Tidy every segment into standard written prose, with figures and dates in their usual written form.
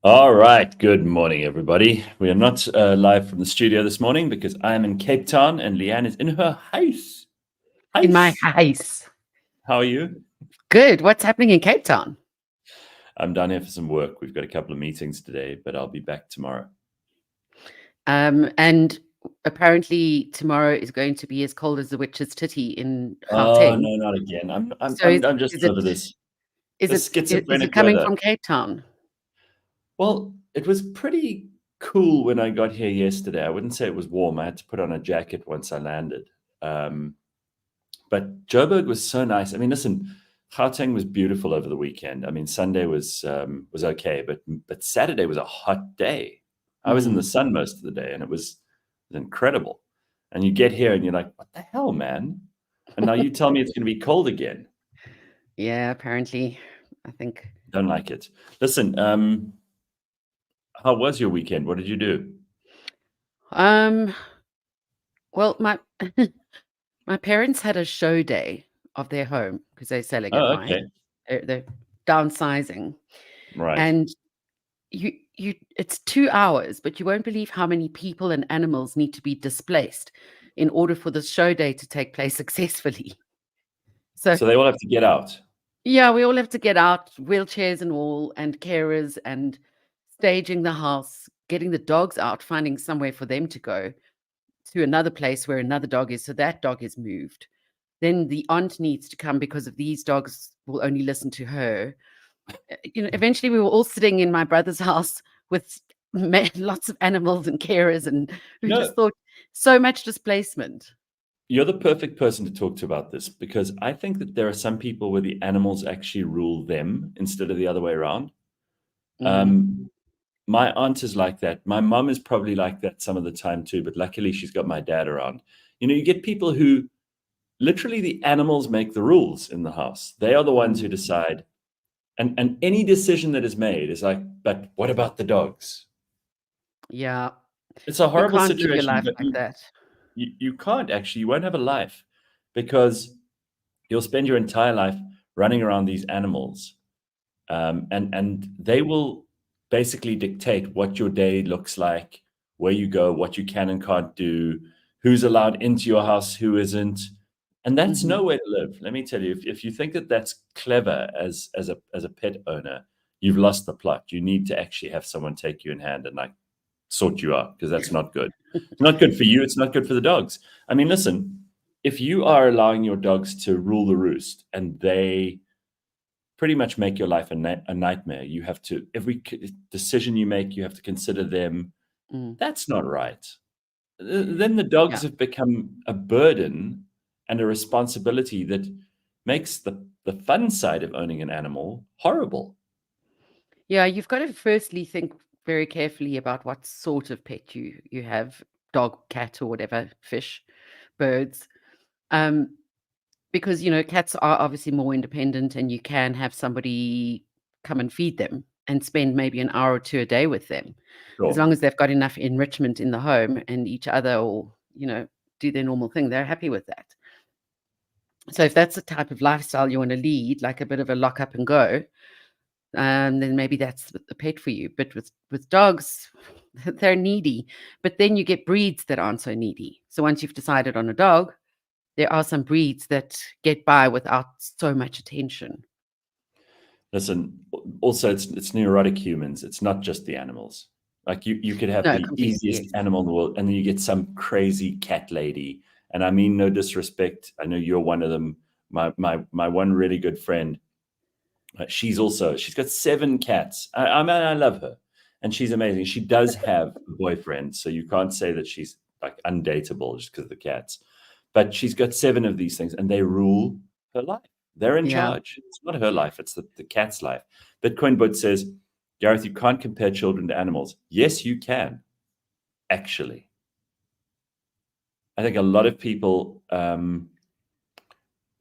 All right. Good morning, everybody. We are not live from the studio this morning because I am in Cape Town and Leanne is in her house. In my House. house. How are you? Good. What's happening in Cape Town? I'm down here for some work. We've got a couple of meetings today, but I'll be back tomorrow. And apparently tomorrow is going to be as cold as the witch's titty in Oh Gauteng. no, not again. So I'm just is over it this is schizophrenic it coming weather. from Cape Town? Well, it was pretty cool when I got here yesterday. I wouldn't say it was warm. I had to put on a jacket once I landed. But Joburg was so nice. I mean, listen, Gauteng was beautiful over the weekend. I mean, Sunday was okay, but Saturday was a hot day. I was in the sun most of the day, and it was incredible. And you get here, and you're like, "What the hell, man?" And now you tell me it's going to be cold again. Yeah, apparently. I think. Don't like it. Listen, how was your weekend? What did you do? Well, my my parents had a show day of their home because they're selling it, Oh, right? okay. They're downsizing. Right. And you it's 2 hours, but you won't believe how many people and animals need to be displaced in order for the show day to take place successfully. So, So they all have to get out. yeah, we all have to get out, wheelchairs and all, and carers, and staging the house, getting the dogs out, finding somewhere for them to go to another place where another dog is, so that dog is moved. Then the aunt needs to come because of these dogs will only listen to her. Eventually we were all sitting in my brother's house with lots of animals and carers, and we You know, just thought so much displacement. you're the perfect person to talk to about this because I think that there are some people where the animals actually rule them instead of the other way around. My aunt is like that. My mum is probably like that some of the time too, but luckily she's got my dad around. You get people who literally the animals make the rules in the house. They are the ones who decide. And any decision that is made is like, but what about the dogs? Yeah, It's a you horrible can't live your situation, life but like that. you can't actually, you won't have a life because you'll spend your entire life running around these animals, and they will basically dictate what your day looks like, where you go, what you can and can't do, who's allowed into your house, who isn't, and that's Mhm. no way to live. Let me tell you, if you think that that's clever as a pet owner, you've lost the plot. You need to actually have someone take you in hand and like sort you out because that's not good. It's not good for you. It's not good for the dogs. I mean, listen, if you are allowing your dogs to rule the roost and they pretty much make your life a nightmare, you have to, every decision you make, you have to consider them. Mm. That's not right. Then the dogs Yeah. have become a burden and a responsibility that makes the fun side of owning an animal horrible. Yeah, you've got to firstly think very carefully about what sort of pet you have, dog, cat, or whatever, fish, birds. Um, because cats are obviously more independent, and you can have somebody come and feed them and spend maybe an hour or two a day with them, as Sure. long as they've got enough enrichment in the home and each other, or do their normal thing, they're happy with that. So if that's the type of lifestyle you want to lead, like a bit of a lock up and go, then maybe that's the pet for you. But with dogs, they're needy. But then you get breeds that aren't so needy. So once you've decided on a dog, there are some breeds that get by without so much attention. Listen, also it's neurotic humans. It's not just the animals. Like you could have No, the completely, easiest yes. animal in the world, and then you get some crazy cat lady. And I mean no disrespect. I know you're one of them. My one really good friend. She's got 7 cats. I mean I love her, and she's amazing. She does have a boyfriend, so you can't say that she's like undateable just because of the cats. But she's got 7 of these things, and they rule her life. They're in Yeah. charge. It's not her life, it's the cat's life. Bitcoin Bud says, Gareth, you can't compare children to animals. Yes, you can, actually. I think a lot of people,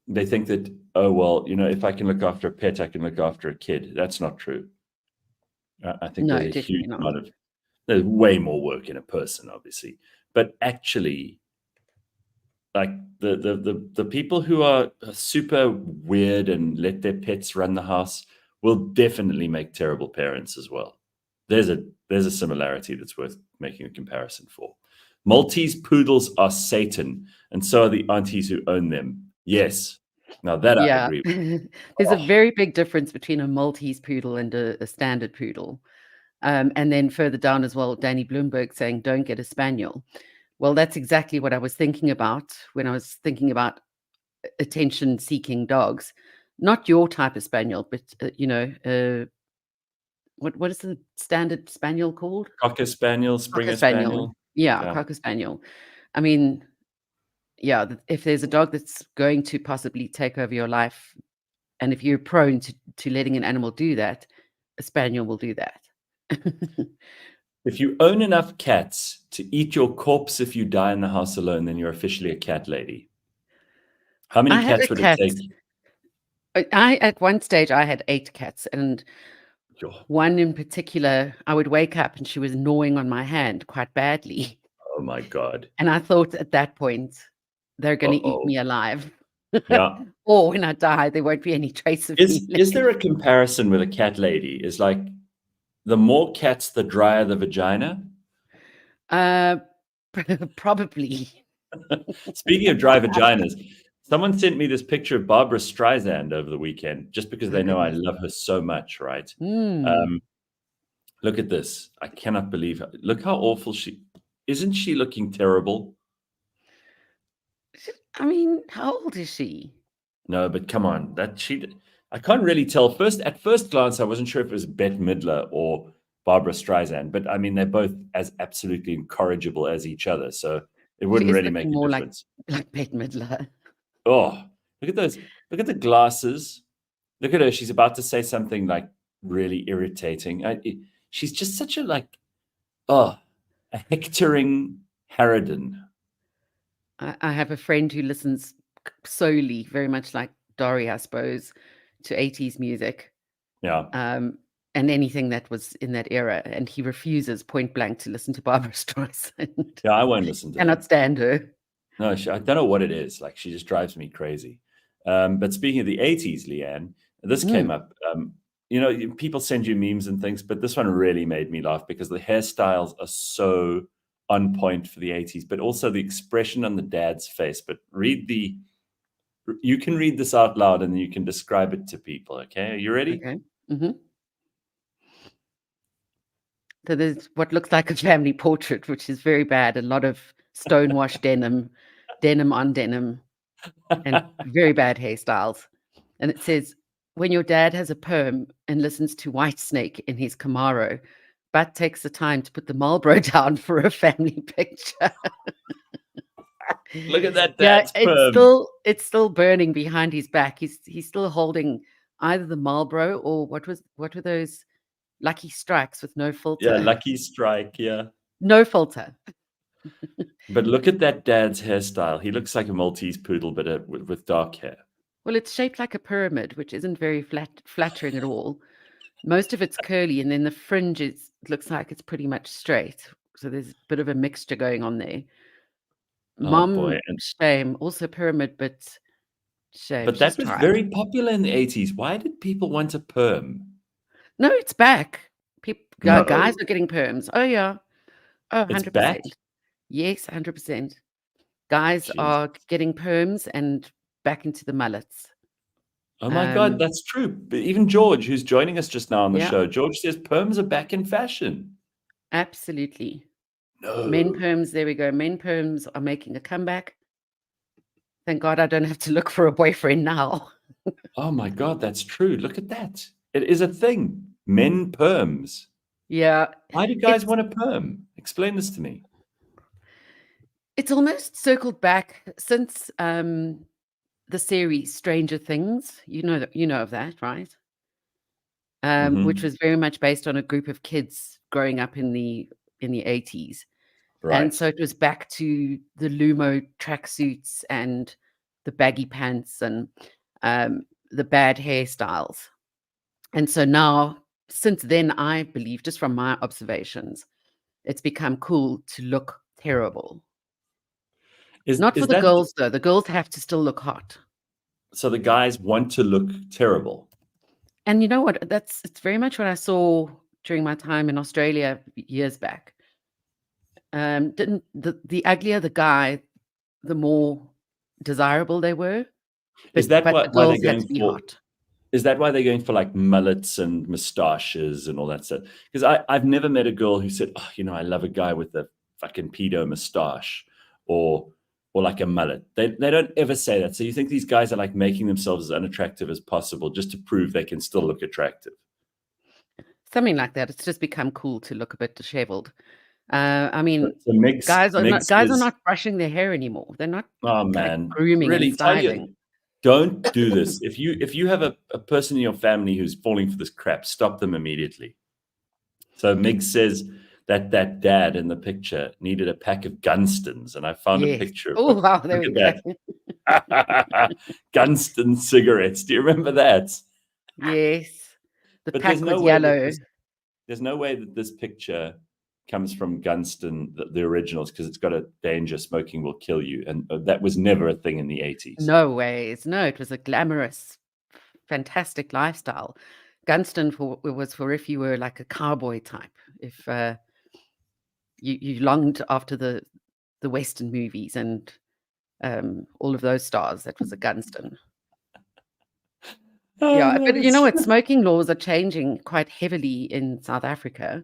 they think that, oh, well, if I can look after a pet, I can look after a kid. That's not true. I think No, there's a huge definitely not. amount of, there's way more work in a person, obviously. But actually, like the people who are super weird and let their pets run the house will definitely make terrible parents as well. There's a similarity that's worth making a comparison for. Maltese poodles are Satan, and so are the aunties who own them. Yes. Now that I Yeah. agree with. There's a Oh, very big difference between a Maltese poodle and a standard poodle. And then further down as well, Danny Bloomberg saying, don't get a spaniel. Well, that's exactly what I was thinking about when I was thinking about attention-seeking dogs. Not your type of spaniel, but, what is the standard spaniel called? Cocker Spaniel, Cocker Springer spaniel. Spaniel. Yeah, Yeah. Cocker spaniel. I mean, yeah, if there's a dog that's going to possibly take over your life, and if you're prone to letting an animal do that, a spaniel will do that. If you own enough cats to eat your corpse if you die in the house alone, then you're officially a cat lady. How I many had cats a would it cat. take? At one stage I had 8 cats, and Sure. one in particular, I would wake up and she was gnawing on my hand quite badly. Oh my God. And I thought at that point, they're going to eat Uh-oh. me alive. Yeah. Or when I die, there won't be any trace of me Is there left. a comparison with a cat lady? Is like the more cats, the drier the vagina? Uh, probably. Speaking of dry vaginas, someone sent me this picture of Barbara Streisand over the weekend, just because Oh, they know I goodness. love her so much, right? Mm. Look at this. I cannot believe her. Look how awful isn't she looking terrible? I mean, how old is she? No, but come on, I can't really tell. At first glance, I wasn't sure if it was Bette Midler or Barbara Streisand, but I mean, they're both as absolutely incorrigible as each other, so it She wouldn't is really make looking a more difference. like Bette Midler. Oh, look at those. Look at the glasses. Look at her. She's about to say something like really irritating. She's just such a a hectoring harridan. I have a friend who listens solely, very much like Dory, I suppose, to 80s music. Yeah. And anything that was in that era, and he refuses point blank to listen to Barbara Streisand. Yeah, I won't listen to Cannot that. stand her. No, I don't know what it is. Like, she just drives me crazy. But speaking of the 80s, Leanne, this came up. People send you memes and things, but this one really made me laugh because the hairstyles are so on point for the 80s, but also the expression on the dad's face. But you can read this out loud and then you can describe it to people. Okay. Are you ready? Okay. Mm-hmm. So there's what looks like a family portrait, which is very bad. A lot of stonewashed denim on denim, and very bad hairstyles. And it says, when your dad has a perm and listens to Whitesnake in his Camaro, but takes the time to put the Marlboro down for a family picture. Look at that Yeah, dad's perm. it's still burning behind his back. He's still holding either the Marlboro or what were those Lucky Strikes with no filter. Yeah, Lucky Strike. Yeah. No filter. But look at that dad's hairstyle. He looks like a Maltese poodle, but with dark hair. Well, it's shaped like a pyramid, which isn't very flattering at all. Most of it's curly, and then the fringe looks like it's pretty much straight. So there's a bit of a mixture going on there. Oh boy. Shame, also pyramid, but shame. But that She's was tried. very popular in the 80s. Why did people want a perm? No, it's back. No. Guys are getting perms. Oh, yeah. Oh, It's 100%. back? Yes, 100%. Guys Jeez. are getting perms and back into the mullets. Oh my God, that's true. But even George, who's joining us just now on the Yeah. show, George says perms are back in fashion. Absolutely. No. Men perms, there we go. Men perms are making a comeback. Thank God I don't have to look for a boyfriend now. Oh my God, that's true. Look at that. It is a thing. Men perms. Yeah. Why do guys want a perm? Explain this to me. It's almost circled back since the series Stranger Things. You know of that, right? Which was very much based on a group of kids growing up in the 80s. Right. And so it was back to the Lumo tracksuits and the baggy pants and the bad hairstyles. And so now, since then, I believe, just from my observations, it's become cool to look terrible. Not for the girls, though. The girls have to still look hot. So the guys want to look terrible. And you know what? It's very much what I saw during my time in Australia years back. Didn't the uglier the guy, the more desirable they were. Is But that the why they're girls had going to be for? hot. Is that why they're going for like mullets and moustaches and all that stuff? Because I've never met a girl who said, "Oh, I love a guy with a fucking pedo moustache," or like a mullet. They don't ever say that. So you think these guys are like making themselves as unattractive as possible just to prove they can still look attractive? Something like that. It's just become cool to look a bit disheveled. I mean, So Mix guys are is, not brushing their hair anymore. They're not oh like man, grooming and really tell you, styling. don't do this. If you have a person in your family who's falling for this crap, stop them immediately. So Mig says that dad in the picture needed a pack of Gunstons, and I found a Yes. picture of Oh, wow, there look we at go. that. Gunston cigarettes. Do you remember that? Yes. The But pack was yellow. there's no way that this picture comes from Gunston, the originals, because it's got a danger smoking will kill you, and that was never a thing in the 80s. No ways. No, it was a glamorous, fantastic lifestyle. Gunston was for if you were like a cowboy type. If you longed after the Western movies and all of those stars, that was a Gunston. Oh, Yeah, man, but you know what? Smoking laws are changing quite heavily in South Yeah. Africa,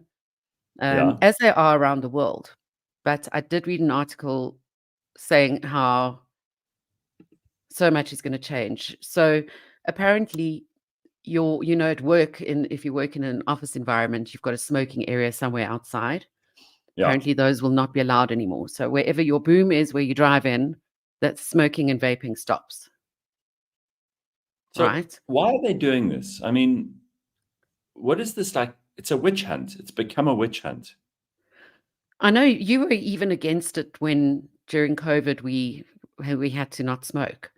as they are around the world. But I did read an article saying how so much is going to change. So apparently, at work, if you work in an office environment, you've got a smoking area somewhere outside. Yeah. Apparently, those will not be allowed anymore. So wherever your boom is, where you drive in, that smoking and vaping stops. So Right? why are they doing this? I mean, what is this like? It's a witch hunt. It's become a witch hunt. I know you were even against it when during COVID we had to not smoke.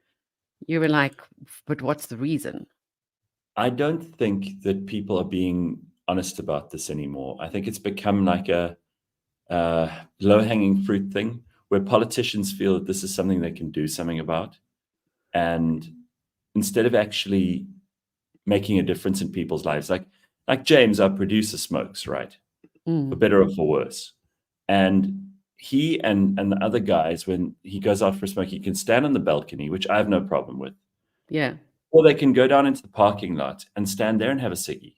You were like, but what's the reason? I don't think that people are being honest about this anymore. I think it's become like a low-hanging fruit thing where politicians feel that this is something they can do something about. And instead of actually making a difference in people's lives, like James, our producer, smokes, right? For better or for worse. And he and the other guys, when he goes out for a smoke, he can stand on the balcony, which I have no problem with. Yeah. Or they can go down into the parking lot and stand there and have a ciggy.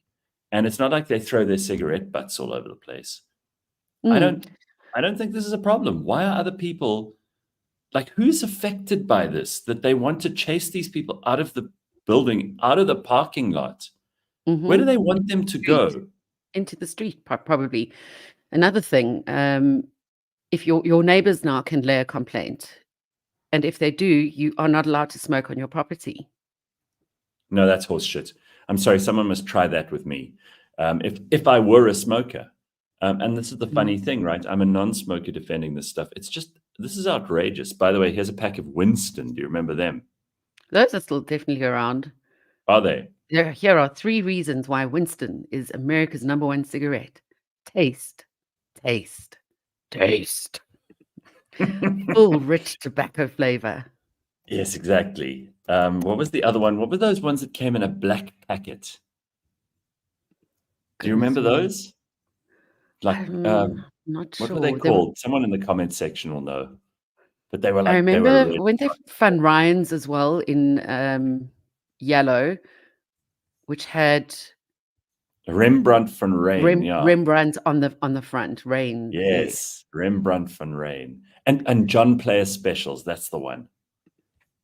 And it's not like they throw their cigarette butts all over the place. I don't think this is a problem. Why are other people, like, who's affected by this, that they want to chase these people out of the building, out of the parking lot? Where do they want them to go? Into the street, probably. Another thing, if your neighbors now can lay a complaint, and if they do, you are not allowed to smoke on your property. No, that's horse shit. I'm sorry, someone must try that with me. If I were a smoker, and this is the funny thing, right? I'm a non-smoker defending this stuff. It's just, this is outrageous. By the way, here's a pack of Winston. Do you remember them? Those are still definitely around. Are they? Here are 3 reasons why Winston is America's #1 cigarette. Taste, taste, taste. Full, rich tobacco flavor. Yes, exactly. What was the other one? What were those ones that came in a black packet? Do you remember those? Like, Not what sure. were they called? Someone in the comment section will know. But they were I like, they were remember, red. weren't they Fun Ryans as well in yellow, which had Rembrandt van Rijn, yeah. Rembrandt on the front. Rain. Yes, Rembrandt van Rijn. And John Player Specials, that's the one.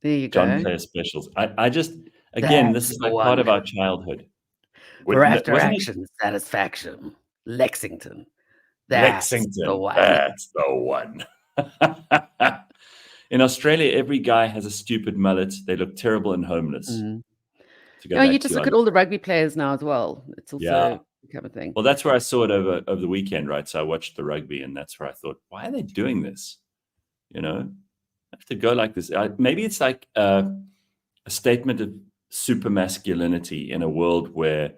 There you John go. Player Specials. I just, again, this That's is the like part of one. our childhood. For after Wasn't it action satisfaction. Lexington. That's the Lexington? one. That's the one. In Australia, every guy has a stupid mullet. They look terrible and homeless. To go No, you back just to look at all the rugby players now as well. It's Yeah. also become a thing. Well, that's where I saw it over the weekend, right? So I watched the rugby, and that's where I thought, why are they doing this? You know, I have to go like this. Maybe it's like a statement of super masculinity in a world where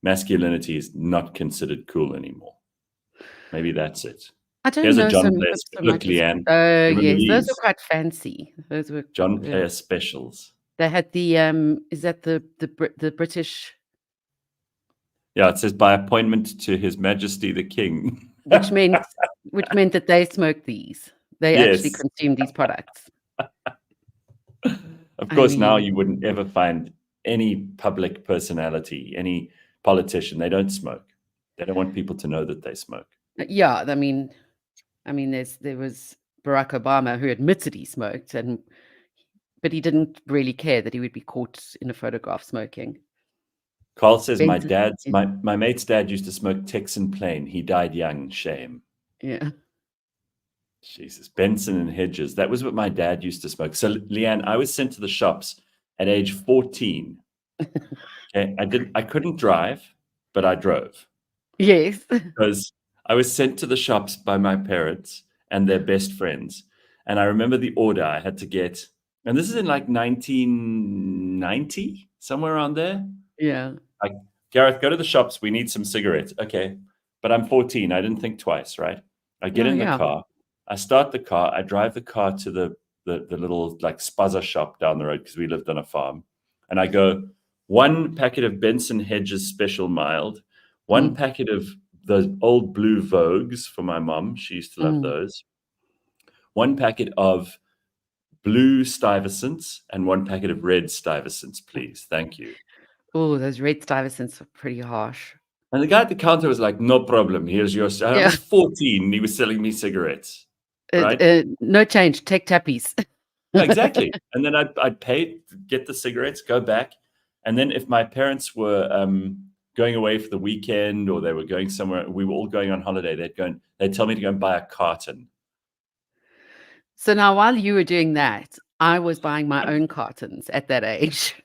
masculinity is not considered cool anymore. Maybe that's it. I don't Here's a know John so Player. so Look, much. Leanne. Oh, remember yes. Those were these? quite fancy. Those were John yeah. Player Specials. They had the is that the British Yeah, it says by appointment to His Majesty the King. which meant that they smoked these. They actually Yes. consumed these products. Of I course, now mean, you wouldn't ever find any public personality, any politician. They don't smoke. They don't want people to know that they smoke. yeah, I mean, there was Barack Obama who admitted he smoked, but he didn't really care that he would be caught in a photograph smoking. Carl says, Benson, my mate's dad used to smoke Texan Plain. He died young. Shame. yeah. Jesus. Benson and Hedges. That was what my dad used to smoke. So, Leanne, I was sent to the shops at age 14. Okay. I couldn't drive, but I drove. Yes. Because I was sent to the shops by my parents and their best friends. And I remember the order I had to get. And this is in like 1990, somewhere around there. Yeah. Like, Gareth, go to the shops. We need some cigarettes. Okay. But I'm 14. I didn't think twice, right? I get in the car. I start the car. I drive the car to the little like spaza shop down the road because we lived on a farm. And I go, 1 packet of Benson Hedges Special Mild, 1 packet of those old blue Vogues for my mom. She used to love those. 1 packet of blue Stuyvesants and 1 packet of red Stuyvesants, please. Thank you. Oh, those red Stuyvesants are pretty harsh. And the guy at the counter was like, no problem. Here's your... I was 14. He was selling me cigarettes. Right? No change. Take tappies. Exactly. And then I'd pay, get the cigarettes, go back. And then if my parents were going away for the weekend or they were going somewhere, we were all going on holiday, they'd tell me to go and buy a carton. So now while you were doing that, I was buying my own cartons at that age.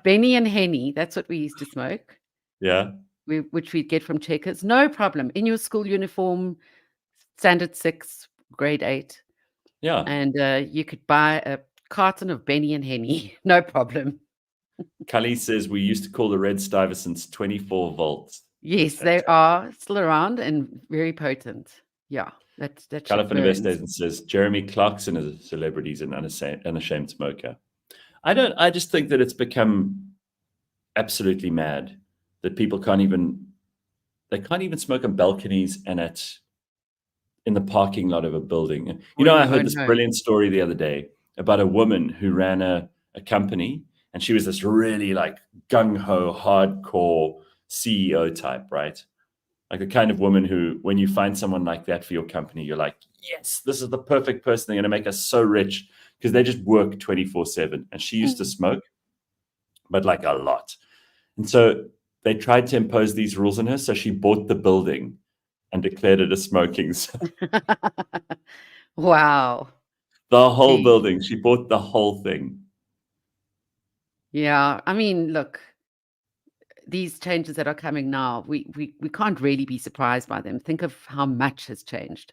Benny and Henny, that's what we used to smoke. Yeah. Which we'd get from Checkers. No problem. In your school uniform, standard 6, grade 8. Yeah. And you could buy a carton of Benny and Henny. No problem. Kali says we used to call the red Stuyvesants 24 volts. Yes, they are still around and very potent. Yeah. That California Investment says Jeremy Clarkson is a celebrity, he's an unashamed smoker. I just think that it's become absolutely mad that people can't even smoke on balconies and in the parking lot of a building. You know, I heard this brilliant story the other day about a woman who ran a company, and she was this really like gung-ho, hardcore CEO type, right? Like the kind of woman who, when you find someone like that for your company, you're like, yes, this is the perfect person. They're going to make us so rich because they just work 24/7. And she used to smoke, but like a lot. And so they tried to impose these rules on her. So she bought the building and declared it a smoking zone. Wow. The whole building. She bought the whole thing. Yeah. I mean, look, these changes that are coming now, we can't really be surprised by them. Think of how much has changed.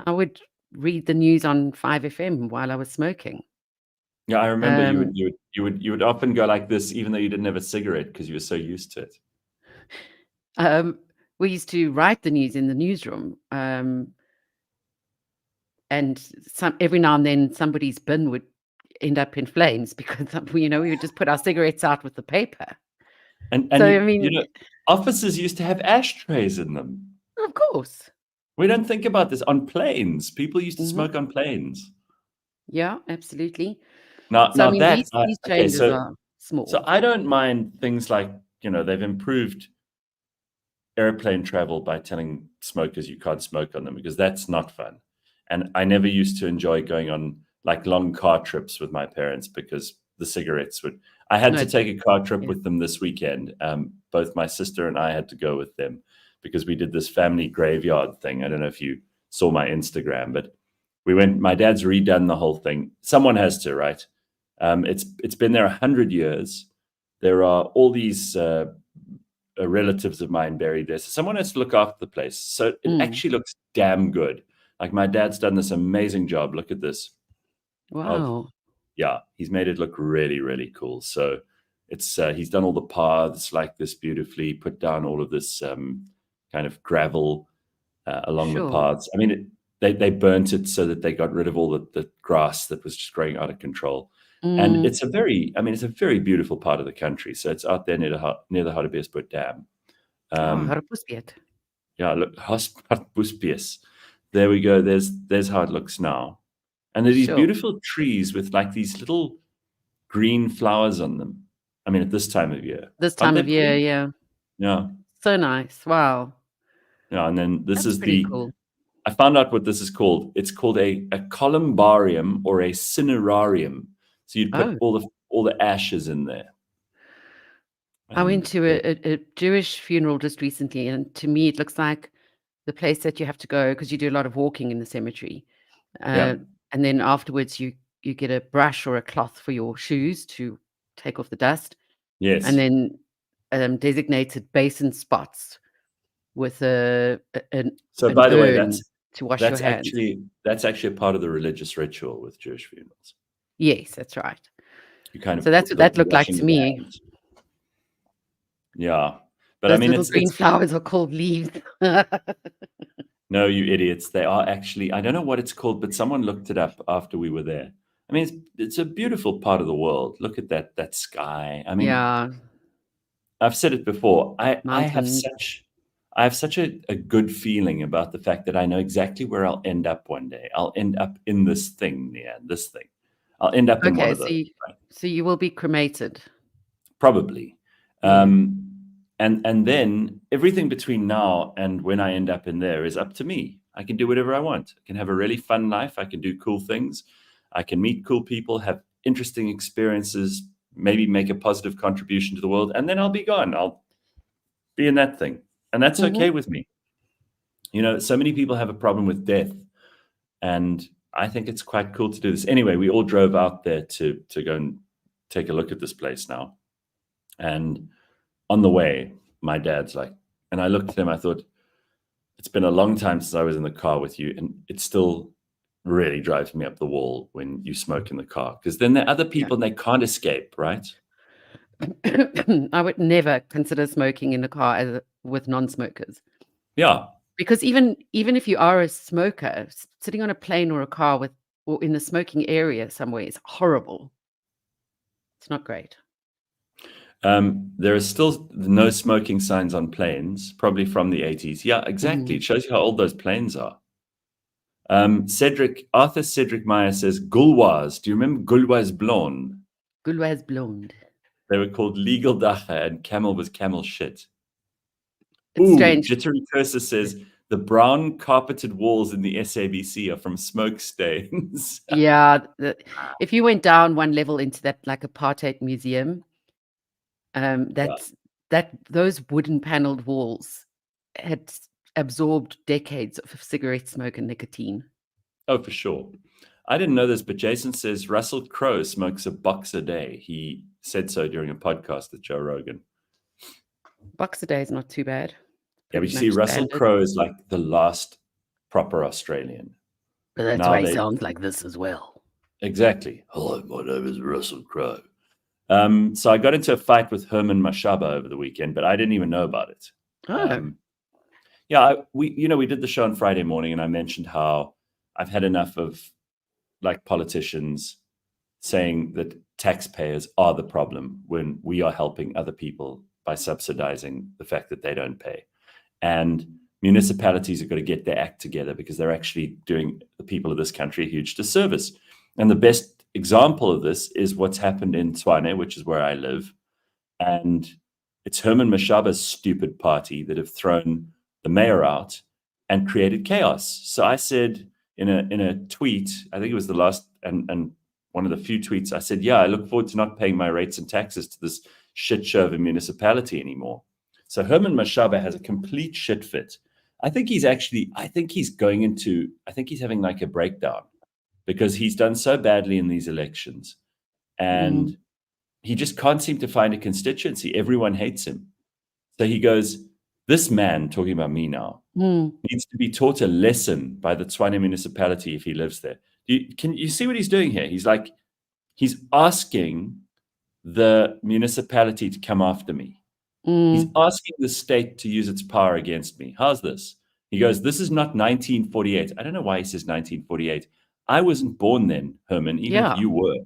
I would read the news on 5FM while I was smoking. Yeah, I remember you would often go like this, even though you didn't have a cigarette because you were so used to it. We used to write the news in the newsroom, and every now and then somebody's bin would end up in flames because we would just put our cigarettes out with the paper. And so, I mean, offices used to have ashtrays in them. Of course. We don't think about this on planes. People used to smoke on planes. Yeah, absolutely. Now these changes are small. So I don't mind things like, they've improved airplane travel by telling smokers you can't smoke on them because that's not fun. And I never used to enjoy going on like long car trips with my parents because the cigarettes I had to take a car trip with them this weekend. Both my sister and I had to go with them because we did this family graveyard thing. I don't know if you saw my Instagram, but we went, my dad's redone the whole thing. Someone has to, right? It's been there 100 years. There are all these relatives of mine buried there. So someone has to look after the place. So it actually looks damn good. Like my dad's done this amazing job. Look at this. Wow. Yeah, he's made it look really, really cool. So it's he's done all the paths like this beautifully, put down all of this kind of gravel along the paths. I mean, they burnt it so that they got rid of all the grass that was just growing out of control. And it's a very beautiful part of the country. So it's out there near the Hartbeespoort Dam. Hartbeespoort. Yeah, look, Hartbeespoort. There we go. There's how it looks now. And there's these beautiful trees with like these little green flowers on them. I mean, at this time of year. This time of year, yeah. Yeah. So nice. Wow. Yeah, and then this is pretty cool. I found out what this is called. It's called a columbarium or a cinerarium. So you'd put all the ashes in there. I went to a Jewish funeral just recently, and to me, it looks like the place that you have to go because you do a lot of walking in the cemetery. And then afterwards, you get a brush or a cloth for your shoes to take off the dust. Yes. And then designated basin spots with an by the way, to wash your hands. That's actually a part of the religious ritual with Jewish funerals. Yes, that's right. You kind of so that's what that looked like to me. Yeah, but Those I mean, little green flowers are called leaves. No, you idiots! They are actually. I don't know what it's called, but someone looked it up after we were there. I mean, it's a beautiful part of the world. Look at that sky. I mean, yeah. I've said it before. I have such a good feeling about the fact that I know exactly where I'll end up one day. I'll end up in this thing, Leanne, this thing. I'll end up in one of those. So you will be cremated. Probably. And then everything between now and when I end up in there is up to me. I can do whatever I want. I can have a really fun life. I can do cool things. I can meet cool people, have interesting experiences, maybe make a positive contribution to the world, and then I'll be gone. I'll be in that thing. And that's okay with me. You know, so many people have a problem with death. And I think it's quite cool to do this. Anyway, we all drove out there to go and take a look at this place now. And on the way, my dad's like, and I looked at him, I thought, it's been a long time since I was in the car with you. And it still really drives me up the wall when you smoke in the car. Because then there are other people and they can't escape, right? I would never consider smoking in the car with non-smokers. Yeah. Because even if you are a smoker, sitting on a plane or a car or in the smoking area somewhere is horrible. It's not great. There are still no smoking signs on planes, probably from the 80s. Yeah, exactly. It shows you how old those planes are. Arthur Cedric Meyer says, Gulwaz. Do you remember Gulwaz Blonde? Gulwaz Blonde. They were called Legal Dacha and Camel was Camel Shit. It's strange. Jittery Cursor says, the brown carpeted walls in the SABC are from smoke stains. Yeah. If you went down one level into that like apartheid museum, those wooden paneled walls had absorbed decades of cigarette smoke and nicotine. Oh, for sure. I didn't know this, but Jason says Russell Crowe smokes a box a day. He said so during a podcast with Joe Rogan. Box a day is not too bad. Yeah, but you see, Russell Crowe is like the last proper Australian. But that's why he sounds like this as well. Exactly. Hello, my name is Russell Crowe. So I got into a fight with Herman Mashaba over the weekend, but I didn't even know about it. We did the show on Friday morning, and I mentioned how I've had enough of like politicians saying that taxpayers are the problem when we are helping other people by subsidizing the fact that they don't pay. And municipalities have got to get their act together because they're actually doing the people of this country a huge disservice. And the best example of this is what's happened in Tshwane, which is where I live. And it's Herman Mashaba's stupid party that have thrown the mayor out and created chaos. So I said in a tweet, I think it was the last and one of the few tweets, I said, I look forward to not paying my rates and taxes to this shit show of a municipality anymore. So Herman Mashaba has a complete shit fit. I think he's having like a breakdown because he's done so badly in these elections and he just can't seem to find a constituency. Everyone hates him. So he goes, this man, talking about me now, needs to be taught a lesson by the Tshwane municipality if he lives there. Can you see what he's doing here? He's asking the municipality to come after me. He's asking the state to use its power against me. How's this? He goes, this is not 1948. I don't know why he says 1948. I wasn't born then, Herman, even if you were.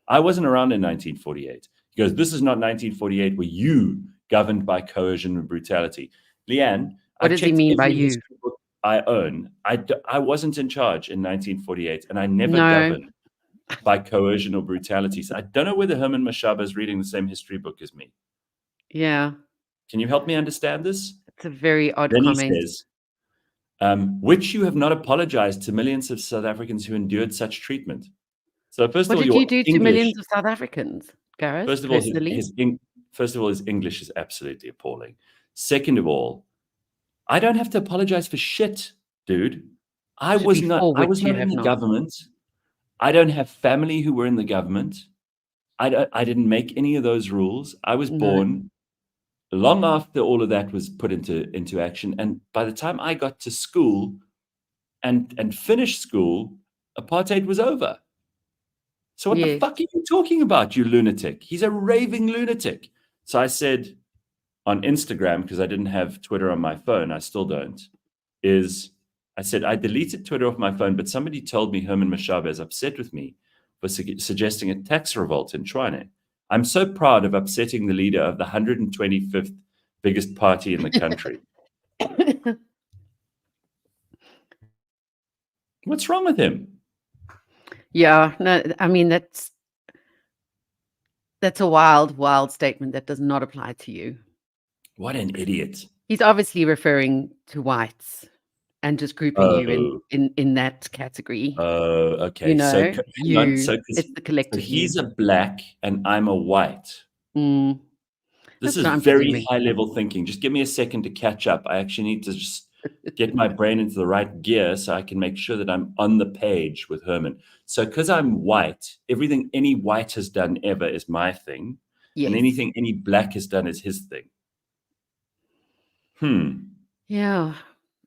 I wasn't around in 1948. He goes, this is not 1948 where you governed by coercion and brutality. Leanne, What does he checked mean by every you? history book I own. I wasn't in charge in 1948, and I never No. governed by coercion or brutality. So I don't know whether Herman Mashaba is reading the same history book as me. Yeah. Can you help me understand this? It's a very odd Then comment. he says, which you have not apologized to millions of South Africans who endured such treatment. So first What of all, did your you do to English, millions of South Africans, Gareth, first of all, personally? his English is absolutely appalling. Second of all, I don't have to apologize for shit, dude. I was not in the government. I don't have family who were in the government. I didn't make any of those rules. I was born long after all of that was put into action. And by the time I got to school and finished school, apartheid was over. So what the fuck are you talking about, you lunatic? He's a raving lunatic. So I said on Instagram, because I didn't have Twitter on my phone, I still don't, I said, I deleted Twitter off my phone, but somebody told me Herman Mashaba is upset with me for suggesting a tax revolt in Tshwane. I'm so proud of upsetting the leader of the 125th biggest party in the country. What's wrong with him? Yeah, no, I mean, that's a wild statement that does not apply to you. What an idiot. He's obviously referring to whites and just grouping you in that category. Okay. You know, it's the collective. So he's a black and I'm a white. This is very high level thinking. Just give me a second to catch up. I actually need to just get my brain into the right gear so I can make sure that I'm on the page with Herman. So because I'm white, everything any white has done ever is my thing. Yes. And anything any black has done is his thing. Yeah.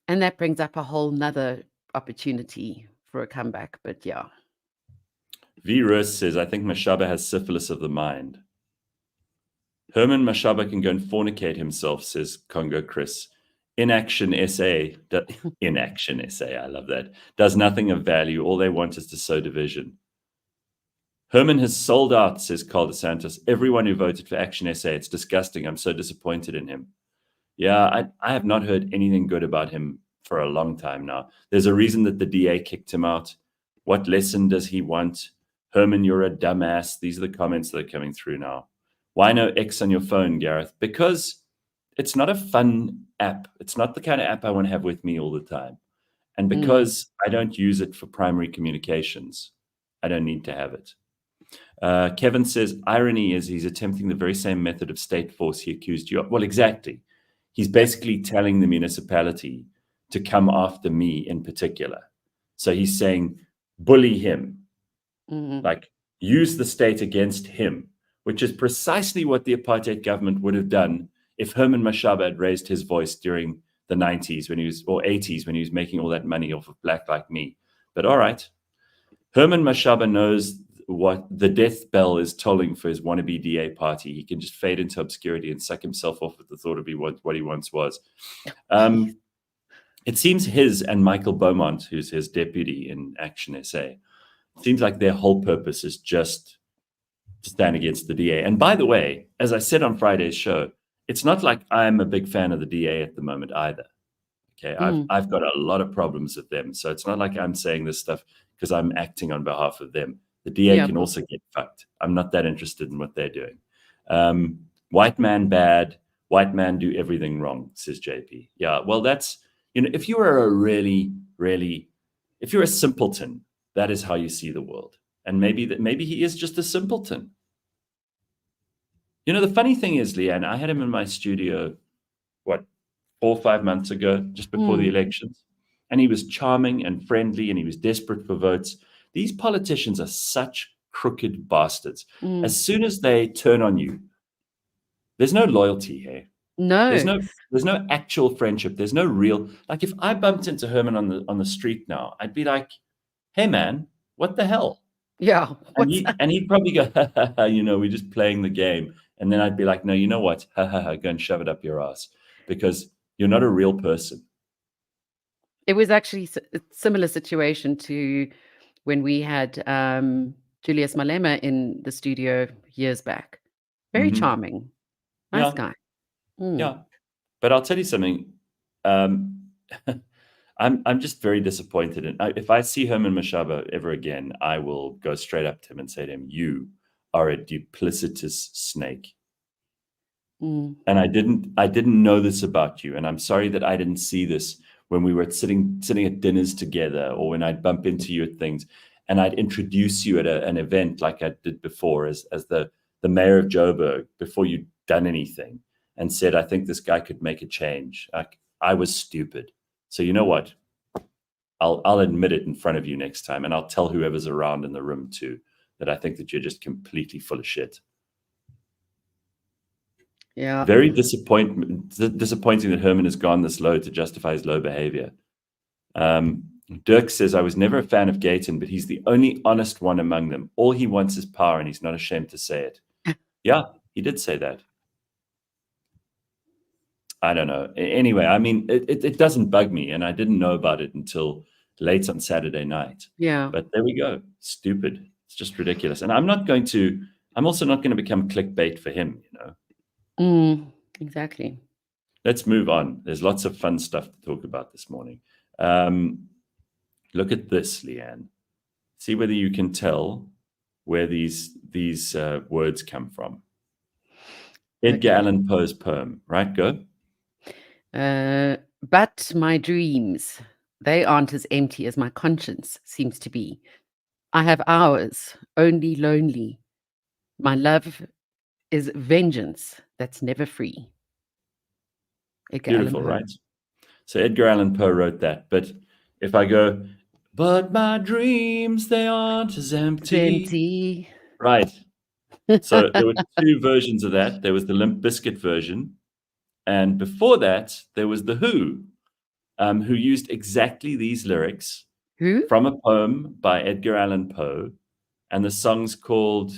And that brings up a whole nother opportunity for a comeback, but yeah. V. Rose says, I think Mashaba has syphilis of the mind. Herman Mashaba can go and fornicate himself, says Congo Chris. Inaction SA, I love that, does nothing of value. All they want is to sow division. Herman has sold out, says Carl dos Santos. Everyone who voted for Action SA, it's disgusting. I'm so disappointed in him. Yeah, I have not heard anything good about him for a long time now. There's a reason that the DA kicked him out. What lesson does he want? Herman, you're a dumbass. These are the comments that are coming through now. Why no X on your phone, Gareth? Because it's not a fun app. It's not the kind of app I want to have with me all the time. And because I don't use it for primary communications, I don't need to have it. Kevin says, irony is he's attempting the very same method of state force he accused you of. Well, exactly. He's basically telling the municipality to come after me in particular. So he's saying, bully him, like use the state against him, which is precisely what the apartheid government would have done if Herman Mashaba had raised his voice during the 90s or 80s when he was making all that money off of black like me. But all right, Herman Mashaba knows what the death bell is tolling for his wannabe DA party. He can just fade into obscurity and suck himself off with the thought of what he once was. It seems his and Michael Beaumont, who's his deputy in Action SA, seems like their whole purpose is just to stand against the DA. And by the way, as I said on Friday's show, it's not like I'm a big fan of the DA at the moment either. Okay, I've got a lot of problems with them. So it's not like I'm saying this stuff because I'm acting on behalf of them. The DA can also get fucked. I'm not that interested in what they're doing. White man bad, white man do everything wrong, says JP. Yeah, well, that's, if you are if you're a simpleton, that is how you see the world. And maybe he is just a simpleton. The funny thing is, Leanne, I had him in my studio, 4 or 5 months ago, just before the elections. And he was charming and friendly and he was desperate for votes. These politicians are such crooked bastards. As soon as they turn on you, there's no loyalty here. No. There's no actual friendship. There's no real, like if I bumped into Herman on the street now, I'd be like, hey man, what the hell? Yeah. And he'd probably go, we're just playing the game. And then I'd be like, no, you know what? Go and shove it up your ass because you're not a real person. It was actually a similar situation to when we had Julius Malema in the studio years back. Very charming. Nice Yeah. guy. Yeah. But I'll tell you something. I'm just very disappointed. And if I see Herman Mashaba ever again, I will go straight up to him and say to him, "You are a duplicitous snake." Mm. And I didn't know this about you. And I'm sorry that I didn't see this when we were sitting at dinners together, or when I'd bump into you at things and I'd introduce you at an event like I did before as the mayor of Joburg, before you'd done anything, and said, "I think this guy could make a change." I was stupid. So you know what? I'll admit it in front of you next time, and I'll tell whoever's around in the room too that I think that you're just completely full of shit. Yeah. Very disappointing that Herman has gone this low to justify his low behavior. Dirk says, "I was never a fan of Gayton, but he's the only honest one among them. All he wants is power, and he's not ashamed to say it." Yeah, he did say that. I don't know. Anyway, I mean, it doesn't bug me, and I didn't know about it until late on Saturday night. Yeah. But there we go. Stupid. It's just ridiculous. And I'm also not going to become clickbait for him, you know. Exactly. Let's move on. There's lots of fun stuff to talk about this morning. Look at this, Leanne. See whether you can tell where these words come from. Edgar Allan Poe's poem, right? Go. But my dreams, they aren't as empty as my conscience seems to be. I have hours, only lonely. My love is vengeance that's never free. Edgar Beautiful, Allan Poe. right? So Edgar Allan Poe wrote that. But if I go, but my dreams, they aren't as empty. Right. So there were two versions of that. There was the Limp Bizkit version. And before that, there was The Who, who used exactly these lyrics from a poem by Edgar Allan Poe. And the song's called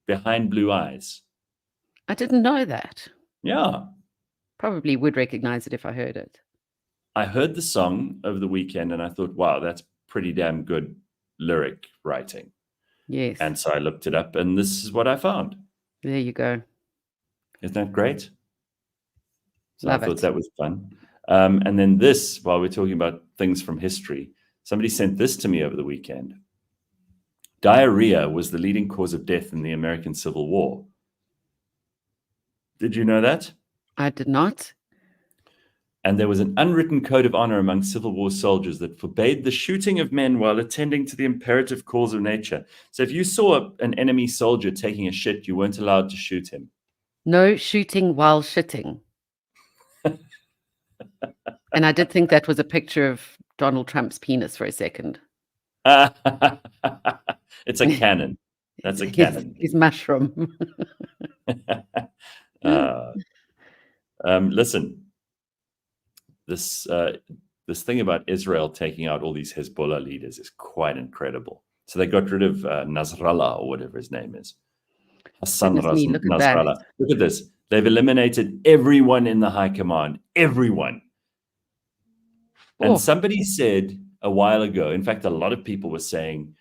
Behind Blue Eyes. I didn't know that. Yeah. Probably would recognize it if I heard it. I heard the song over the weekend and I thought, wow, that's pretty damn good lyric writing. Yes. And so I looked it up and this is what I found. There you go. Isn't that great? So Love I thought it. that was fun. And then this, while we're talking about things from history, somebody sent this to me over the weekend. Diarrhea was the leading cause of death in the American Civil War. Did you know that? I did not. And there was an unwritten code of honor among Civil War soldiers that forbade the shooting of men while attending to the imperative calls of nature. So if you saw an enemy soldier taking a shit, you weren't allowed to shoot him. No shooting while shitting. And I did think that was a picture of Donald Trump's penis for a second. It's a cannon. That's a cannon. His mushroom. Listen, this thing about Israel taking out all these Hezbollah leaders is quite incredible. So they got rid of Nasrallah, or whatever his name is. Hassan Nasrallah. Look at this. They've eliminated everyone in the high command. Everyone. And somebody said a while ago, in fact, a lot of people were saying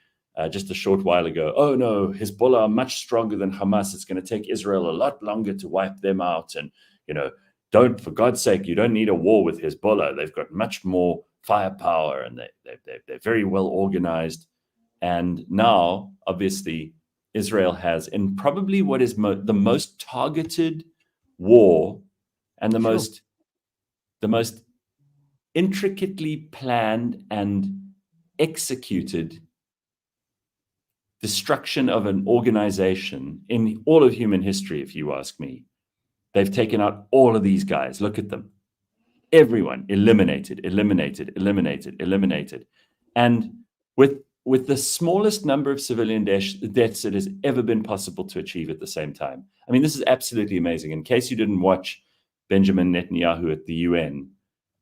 just a short while ago, oh no, Hezbollah are much stronger than Hamas. It's going to take Israel a lot longer to wipe them out. And, you know, for God's sake, you don't need a war with Hezbollah. They've got much more firepower and they're very well organized. And now, obviously, Israel has, in probably what is the most targeted war and the most intricately planned and executed destruction of an organization in all of human history, if you ask me. They've taken out all of these guys. Look at them. Everyone eliminated. And with the smallest number of civilian deaths it has ever been possible to achieve at the same time. I mean, this is absolutely amazing. In case you didn't watch Benjamin Netanyahu at the UN,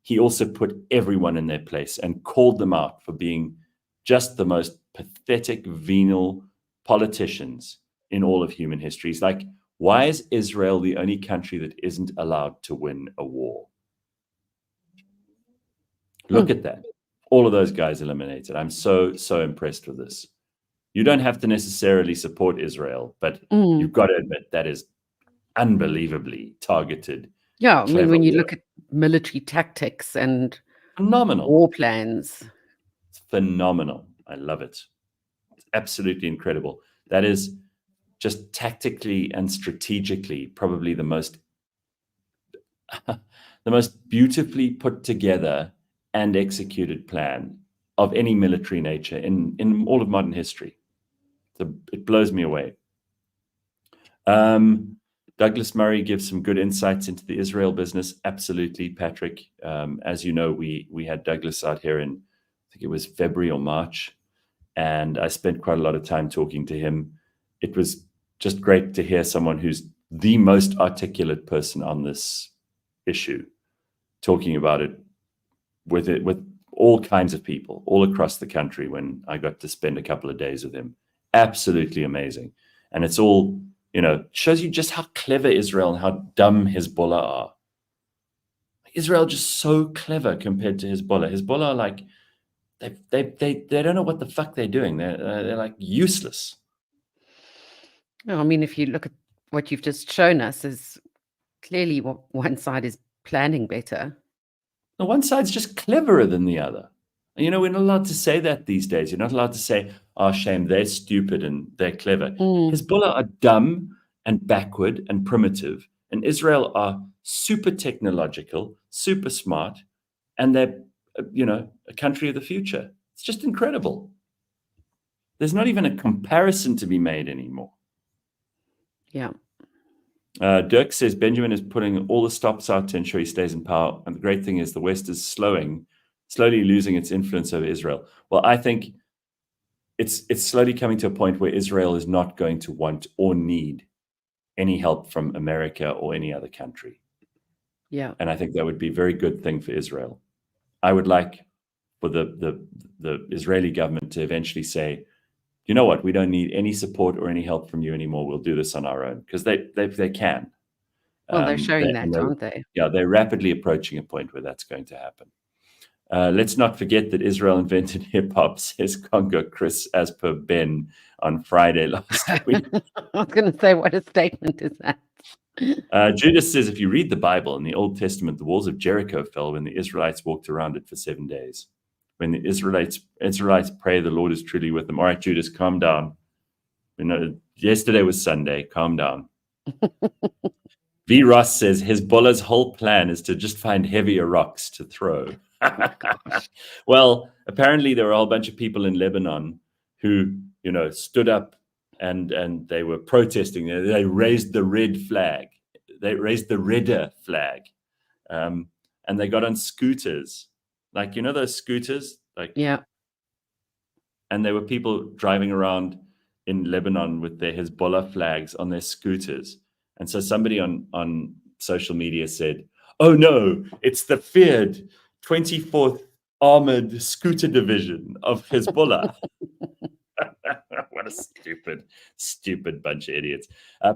he also put everyone in their place and called them out for being just the most pathetic, venal politicians in all of human history. He's like, why is Israel the only country that isn't allowed to win a war? Look at that. All of those guys eliminated. I'm so impressed with this. You don't have to necessarily support Israel, but Mm. you've got to admit that is unbelievably targeted. Yeah, I mean, Clever when you war. look at military tactics and Phenomenal. war plans. It's phenomenal. I love it. It's absolutely incredible. That is just tactically and strategically probably the most beautifully put together and executed plan of any military nature in all of modern history. So it blows me away. Douglas Murray gives some good insights into the Israel business. Absolutely, Patrick. As you know, we had Douglas out here in, I think it was February or March, and I spent quite a lot of time talking to him. It was just great to hear someone who's the most articulate person on this issue talking about it with all kinds of people all across the country when I got to spend a couple of days with him. Absolutely amazing. And it's all, shows you just how clever Israel and how dumb Hezbollah are. Israel just so clever compared to Hezbollah. Hezbollah are like, they don't know what the fuck they're doing. They're like useless. No, I mean, if you look at what you've just shown us, is clearly one side is planning better. The one side's just cleverer than the other. And, we're not allowed to say that these days. You're not allowed to say, oh, shame, they're stupid and they're clever. Hezbollah are dumb and backward and primitive. And Israel are super technological, super smart, and they're, a country of the future. It's just incredible. There's not even a comparison to be made anymore. Yeah. Dirk says Benjamin is putting all the stops out to ensure he stays in power. And the great thing is the West is slowly losing its influence over Israel. Well, I think it's slowly coming to a point where Israel is not going to want or need any help from America or any other country. Yeah. And I think that would be a very good thing for Israel. I would like for the Israeli government to eventually say, you know what, we don't need any support or any help from you anymore. We'll do this on our own, because they can. Well, they're showing that, aren't they? Yeah, they're rapidly approaching a point where that's going to happen. Let's not forget that Israel invented hip-hop, says Congo Chris, as per Ben on Friday last week. I was going to say, what a statement is that? Judas says, if you read the Bible, in the Old Testament, the walls of Jericho fell when the Israelites walked around it for 7 days. When the Israelites pray, the Lord is truly with them. All right, Judas, calm down. Yesterday was Sunday. Calm down. V. Ross says Hezbollah's whole plan is to just find heavier rocks to throw. Well, apparently there were a whole bunch of people in Lebanon who, stood up and they were protesting. They raised the red flag. They raised the redder flag. And they got on scooters. Like, those scooters? Like, yeah. And there were people driving around in Lebanon with their Hezbollah flags on their scooters. And so somebody on social media said, oh no, it's the feared 24th Armored Scooter Division of Hezbollah. What a stupid bunch of idiots.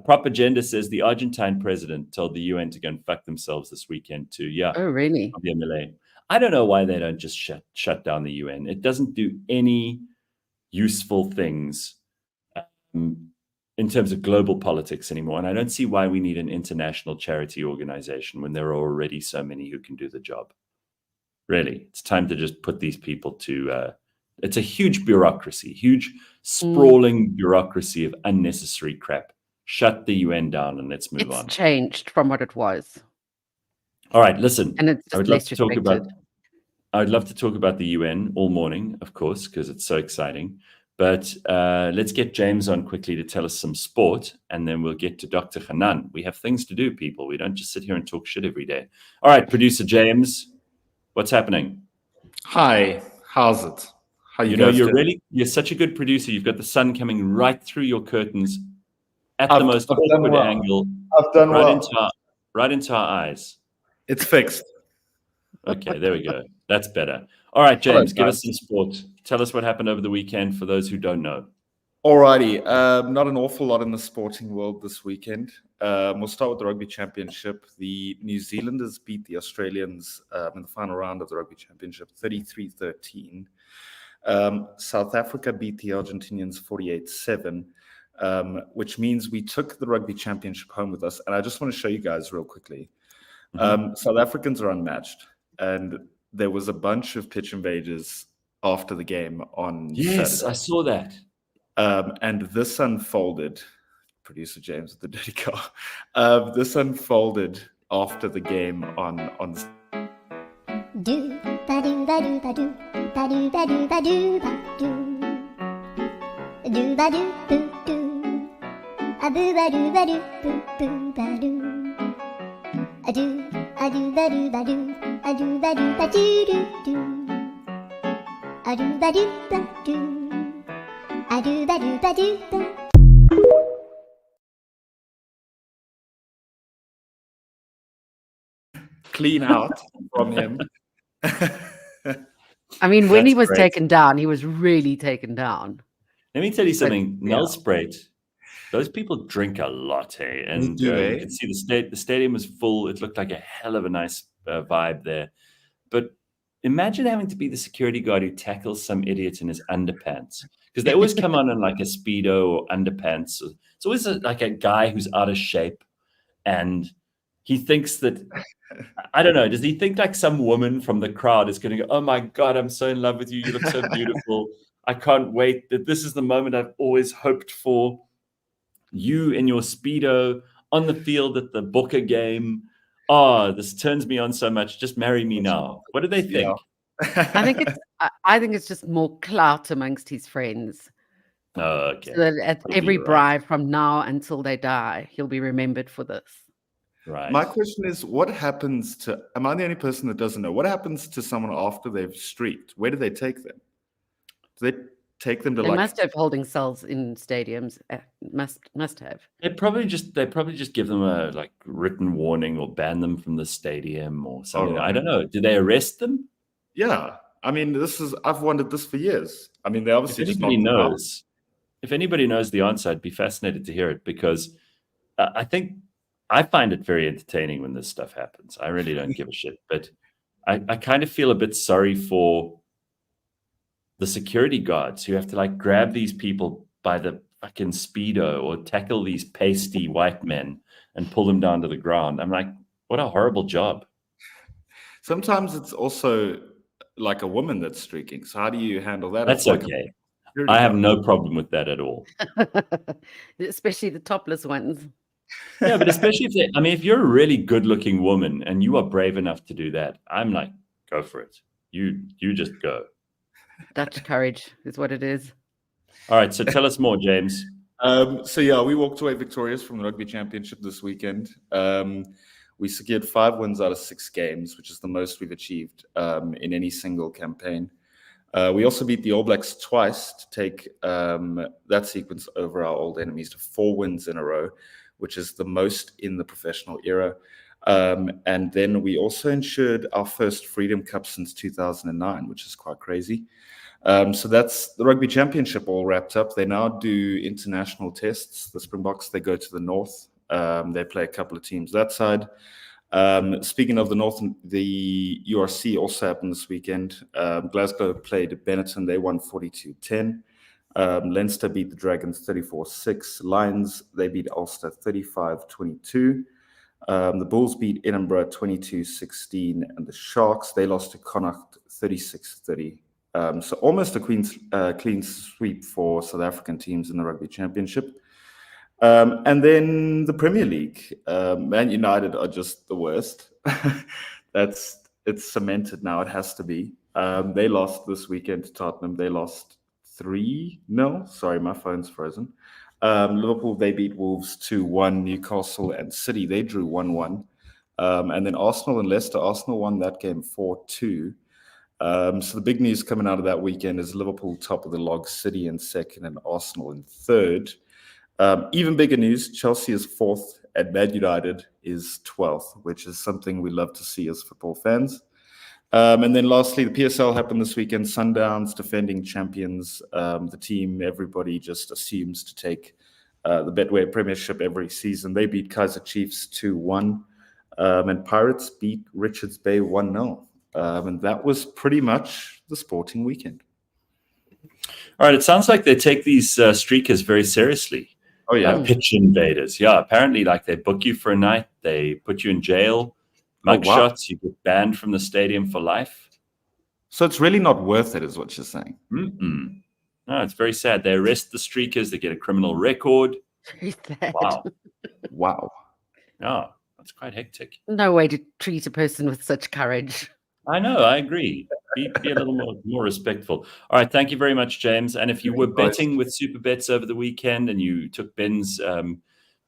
Prop Agenda says the Argentine president told the UN to go and fuck themselves this weekend too. Yeah. Oh, really? I don't know why they don't just shut down the UN. It doesn't do any useful things in terms of global politics anymore. And I don't see why we need an international charity organization when there are already so many who can do the job. Really, it's time to just put these people to, it's a huge bureaucracy, huge sprawling bureaucracy of unnecessary crap. Shut the UN down and let's move on. It's changed from what it was. All right, listen, and it's just less respected. I'd love to talk about the UN all morning, of course, because it's so exciting. But let's get James on quickly to tell us some sport, and then we'll get to Dr. Hanan. We have things to do, people. We don't just sit here and talk shit every day. All right, producer James, what's happening? Hi, how's it? How you guys doing? You're such a good producer. You've got the sun coming right through your curtains at the most awkward angle. I've done right into our eyes. It's fixed. Okay, there we go. That's better. All right, James, give us some sport. Tell us what happened over the weekend for those who don't know. Alrighty, not an awful lot in the sporting world this weekend. We'll start with the Rugby Championship. The New Zealanders beat the Australians in the final round of the Rugby Championship, 33-13. South Africa beat the Argentinians 48-7, which means we took the Rugby Championship home with us. And I just want to show you guys real quickly. South Africans are unmatched. And there was a bunch of pitch invaders after the game on Saturday. I saw that. And this unfolded, producer James with the dirty car. This unfolded after the game on Do ba do ba do ba do ba do ba do ba do ba do ba do boo do a boo ba do boo boo ba do a do ba do ba do a do ba do ba do do do a do ba do ba do a do ba do ba do ba. clean out from him. I mean, when he That's was great. taken down, he was really taken down. Let me tell you something. yeah. Nelspruit, those people drink a lot, hey? And do, eh? you can see the stadium was full. It looked like a hell of a nice vibe there. But imagine having to be the security guard who tackles some idiot in his underpants. Because they always come on in like a Speedo or underpants. It's always like a guy who's out of shape. And he thinks that, I don't know, does he think like some woman from the crowd is going to go, oh my God, I'm so in love with you. You look so beautiful. I can't wait. That this is the moment I've always hoped for. You in your Speedo on the field at the Booker game. Oh, this turns me on so much. Just marry me now. What do they think? I think it's just more clout amongst his friends. Oh, okay. So that at You'll be every right. bribe from now until they die, he'll be remembered for this. Right. My question is, what happens to, am I the only person that doesn't know, what happens to someone after they've streaked? Where do they take them? Do they take them to They like... must have holding cells in stadiums. Must have. They probably just give them a like written warning or ban them from the stadium or something. right. I don't know. Do they arrest them? Yeah. I mean, I've wondered this for years. I mean, they obviously If just anybody knocked them out. knows, if anybody knows the answer, I'd be fascinated to hear it, because I think I find it very entertaining when this stuff happens. I really don't give a shit, but I kind of feel a bit sorry for the security guards who have to like grab these people by the fucking Speedo or tackle these pasty white men and pull them down to the ground. I'm like, what a horrible job. Sometimes it's also like a woman that's streaking. So how do you handle that? That's It's like okay. security I have guard. no problem with that at all. Especially the topless ones. Yeah, but especially if you're a really good-looking woman and you are brave enough to do that, I'm like, go for it. You just go. Dutch courage is what it is. All right, so tell us more, James. So yeah, we walked away victorious from the Rugby Championship this weekend. We secured 5 wins out of 6 games, which is the most we've achieved in any single campaign. We also beat the All Blacks twice to take that sequence over our old enemies to 4 wins in a row, which is the most in the professional era. And then we also ensured our first Freedom Cup since 2009, which is quite crazy. So that's the Rugby Championship all wrapped up. They now do international tests. The Springboks, they go to the north. They play a couple of teams that side. Speaking of the north, the URC also happened this weekend. Glasgow played Benetton. They won 42-10. Leinster beat the Dragons 34-6. Lions, they beat Ulster 35-22. The Bulls beat Edinburgh 22-16. And the Sharks, they lost to Connacht 36-30. So almost a clean sweep for South African teams in the Rugby Championship. And then the Premier League. Man United are just the worst. It's cemented now. It has to be. They lost this weekend to Tottenham. They lost 3-0. Sorry, my phone's frozen. Liverpool, they beat Wolves 2-1. Newcastle and City, they drew 1-1. And then Arsenal and Leicester. Arsenal won that game 4-2. So the big news coming out of that weekend is Liverpool top of the log, City in second, and Arsenal in third. Even bigger news, Chelsea is 4th and Man United is 12th, which is something we love to see as football fans. And then lastly, the PSL happened this weekend. Sundowns, defending champions. The team everybody just assumes to take the Betway Premiership every season. They beat Kaizer Chiefs 2-1. And Pirates beat Richards Bay 1-0. And that was pretty much the sporting weekend. All right, it sounds like they take these streakers very seriously. Oh yeah. Pitch invaders. Yeah, apparently, like they book you for a night, they put you in jail, mug wow. shots, you get banned from the stadium for life. So it's really not worth it, is what you're saying. Mm-mm. No, it's very sad. They arrest the streakers, they get a criminal record. Very sad. Wow. Wow. Yeah, that's quite hectic. No way to treat a person with such courage. I know, I agree. Be a little more respectful. All right, thank you very much, James. And if you were betting with Super Bets over the weekend and you took Ben's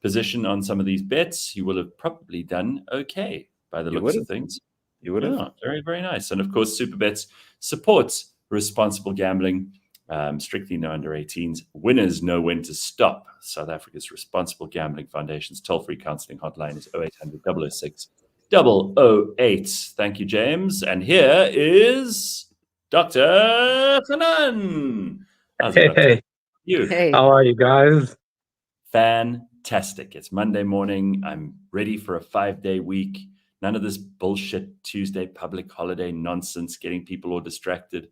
position on some of these bets, you will have probably done okay by the looks of things. You would have. Yeah, very, very nice. And of course, Super Bets supports responsible gambling. Strictly no under 18s. Winners know when to stop. South Africa's Responsible Gambling Foundation's toll-free counselling hotline is 0800 006 008. Thank you, James. And here is Dr. Hanan. How's it, Doctor? Hey, You? Hey. how are you guys? Fantastic. It's Monday morning. I'm ready for a 5-day week. None of this bullshit Tuesday public holiday nonsense, getting people all distracted.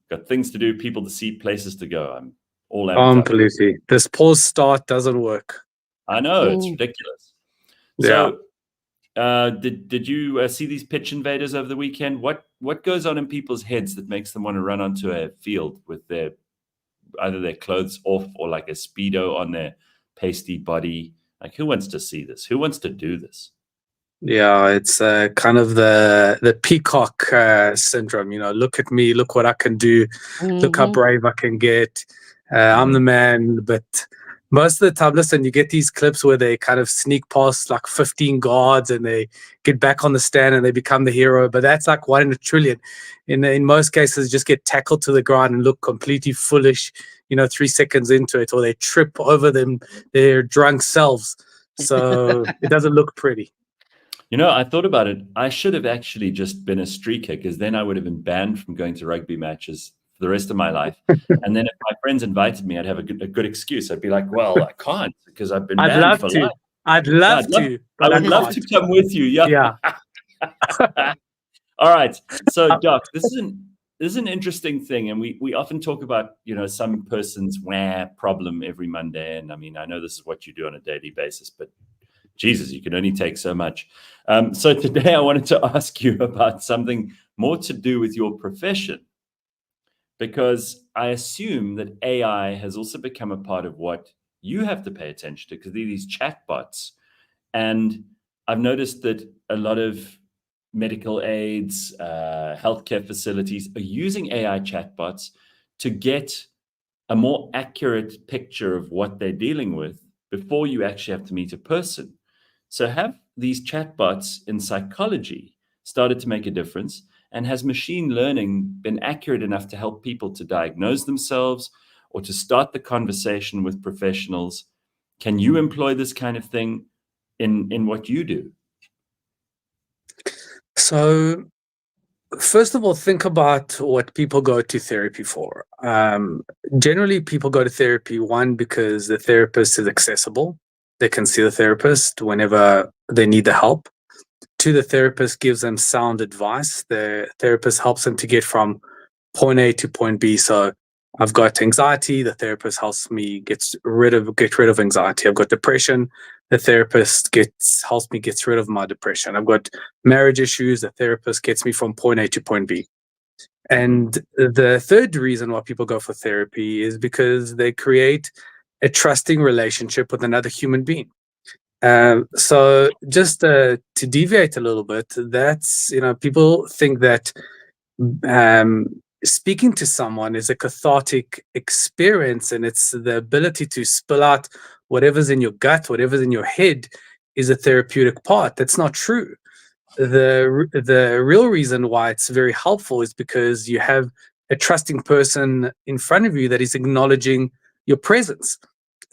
Got things to do, people to see, places to go. I'm all amped up. Completely. This pause start doesn't work. I know, it's Ooh. ridiculous. Yeah. So, did you see these pitch invaders over the weekend? What goes on in people's heads that makes them want to run onto a field with either their clothes off or like a Speedo on their pasty body? Like, who wants to see this? Who wants to do this? Yeah, it's kind of the peacock syndrome. You know, look at me, look what I can do, look how brave I can get. I'm the man. But most of the time, listen, you get these clips where they kind of sneak past like 15 guards and they get back on the stand and they become the hero. But that's like 1 in a trillion. In most cases, just get tackled to the ground and look completely foolish, 3 seconds into it, or they trip over their drunk selves. So it doesn't look pretty. I thought about it. I should have actually just been a streaker, because then I would have been banned from going to rugby matches for the rest of my life. And then if my friends invited me, I'd have a good excuse. I'd be like, well, I can't because I've been banned for life. I'd love to. I would love to come with you. Yeah. All right. So, Doc, this is an interesting thing. And we often talk about, some person's problem every Monday. And I mean, I know this is what you do on a daily basis, but Jesus, you can only take so much. So today I wanted to ask you about something more to do with your profession, because I assume that AI has also become a part of what you have to pay attention to, because these chatbots. And I've noticed that a lot of medical aids, healthcare facilities are using AI chatbots to get a more accurate picture of what they're dealing with before you actually have to meet a person. So have these chatbots in psychology started to make a difference? And has machine learning been accurate enough to help people to diagnose themselves or to start the conversation with professionals? Can you employ this kind of thing in what you do? So, first of all, think about what people go to therapy for. Generally, people go to therapy, one, because the therapist is accessible. They can see the therapist whenever they need the help. 2, the therapist gives them sound advice. The therapist helps them to get from point A to point B. So I've got anxiety. The therapist helps me get rid of anxiety. I've got depression. The therapist helps me get rid of my depression. I've got marriage issues. The therapist gets me from point A to point B. And the third reason why people go for therapy is because they create a trusting relationship with another human being. So just to deviate a little bit, that's, people think that speaking to someone is a cathartic experience, and it's the ability to spill out whatever's in your gut, whatever's in your head is a therapeutic part. That's not true. The real reason why it's very helpful is because you have a trusting person in front of you that is acknowledging your presence.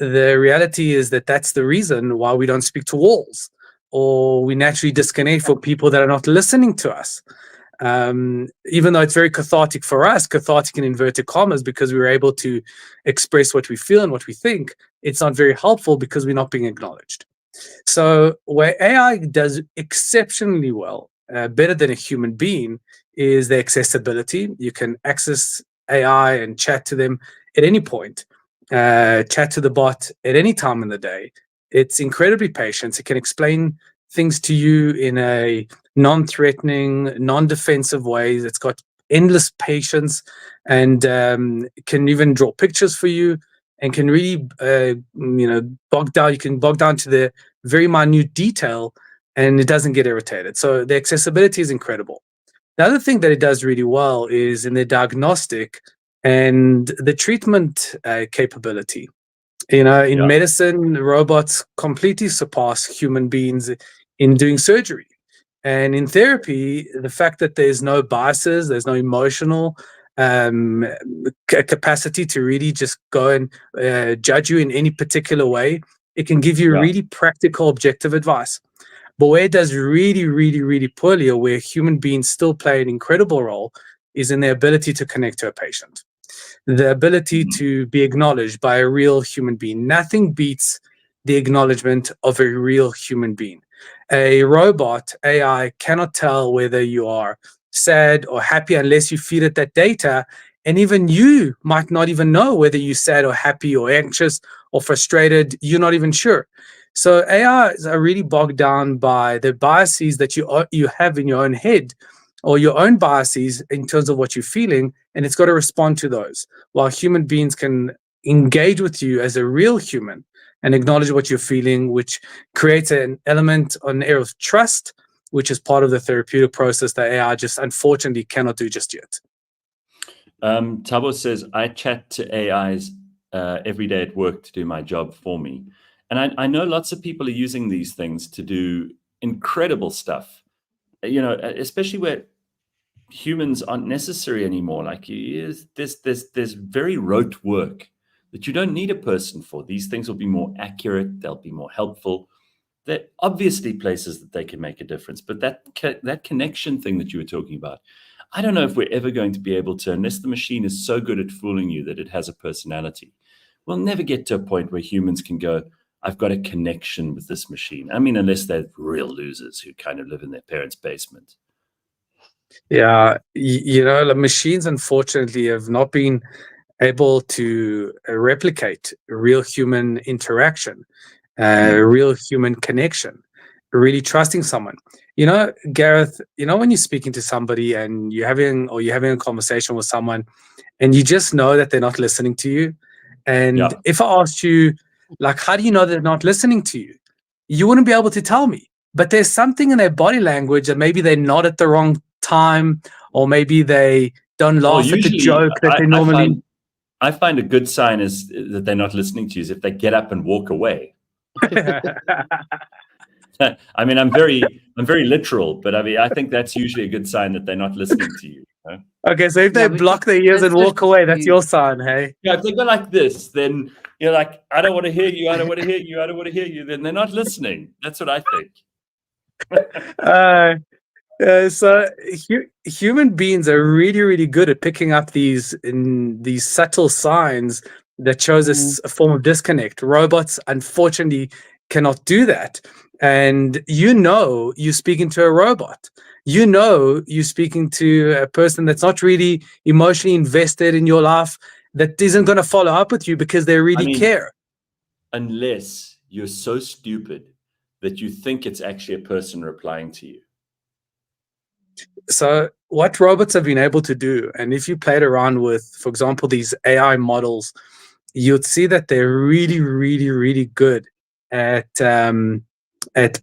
The reality is that that's the reason why we don't speak to walls, or we naturally disconnect from people that are not listening to us. Even though it's very cathartic for us, cathartic in inverted commas, because we were able to express what we feel and what we think, it's not very helpful because we're not being acknowledged. So where AI does exceptionally well, better than a human being, is the accessibility. You can access AI and chat to them at any point, chat to the bot at any time in the day. It's incredibly patient. It can explain things to you in a non-threatening, non-defensive way. It's got endless patience, and can even draw pictures for you, and can really bog down. You can bog down to the very minute detail, and it doesn't get irritated. So the accessibility is incredible. The other thing that it does really well is in the diagnostic and the treatment capability. In medicine, robots completely surpass human beings in doing surgery. And in therapy, the fact that there's no biases, there's no emotional capacity to really just go and judge you in any particular way, it can give you really practical, objective advice. But where it does really, really, really poorly, or where human beings still play an incredible role, is in their ability to connect to a patient. The ability to be acknowledged by a real human being. Nothing beats the acknowledgement of a real human being. A robot, AI, cannot tell whether you are sad or happy unless you feed it that data. And even you might not even know whether you're sad or happy or anxious or frustrated. You're not even sure. So AIs are really bogged down by the biases that you have in your own head, or your own biases in terms of what you're feeling, and it's got to respond to those. While human beings can engage with you as a real human and acknowledge what you're feeling, which creates an element, an air of trust, which is part of the therapeutic process that AI just unfortunately cannot do just yet. Tabo says, I chat to AIs every day at work to do my job for me. And I know lots of people are using these things to do incredible stuff, especially where humans aren't necessary anymore. Like there's very rote work that you don't need a person for. These things will be more accurate. They'll be more helpful. They're obviously places that they can make a difference. But that connection thing that you were talking about, I don't know if we're ever going to be able to, unless the machine is so good at fooling you that it has a personality. We'll never get to a point where humans can go, I've got a connection with this machine. I mean, unless they're real losers who kind of live in their parents' basement. Yeah, the machines, unfortunately, have not been able to replicate real human interaction, real human connection, really trusting someone. Gareth, when you're speaking to somebody and you're having a conversation with someone and you just know that they're not listening to you. And if I asked you, like, how do you know they're not listening to you? You wouldn't be able to tell me. But there's something in their body language that maybe they nod at the wrong time, or maybe they don't laugh at the joke that they normally. I find a good sign is that they're not listening to you is if they get up and walk away. I mean, I'm very literal, but I think that's usually a good sign that they're not listening to you. Okay, so if they block their ears and walk away, that's your sign, hey? Yeah, if they go like this, then you're like, I don't want to hear you, I don't want to hear you, I don't want to hear you. Then they're not listening. That's what I think. So human beings are really, really good at picking up these subtle signs that shows us a form of disconnect. Robots, unfortunately, cannot do that. And you're speaking to a robot. You're speaking to a person that's not really emotionally invested in your life, that isn't going to follow up with you because they really care. Unless you're so stupid that you think it's actually a person replying to you. So what robots have been able to do, and if you played around with, for example, these AI models, you'd see that they're really, really, really good at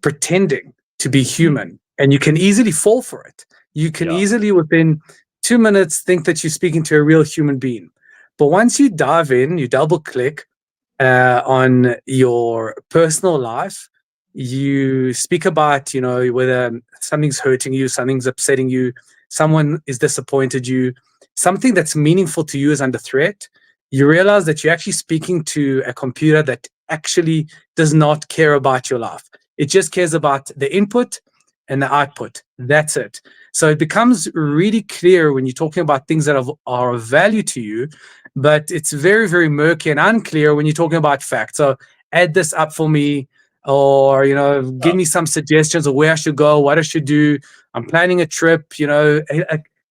pretending to be human, and you can easily fall for it. You can easily, within 2 minutes, think that you're speaking to a real human being. But once you dive in, you double click on your personal life, you speak about, whether something's hurting you, something's upsetting you, someone is disappointed you, something that's meaningful to you is under threat. You realize that you're actually speaking to a computer that actually does not care about your life. It just cares about the input and the output. That's it. So it becomes really clear when you're talking about things that are of value to you, but it's very, very murky and unclear when you're talking about facts. So add this up for me, or, give me some suggestions of where I should go, what I should do. I'm planning a trip,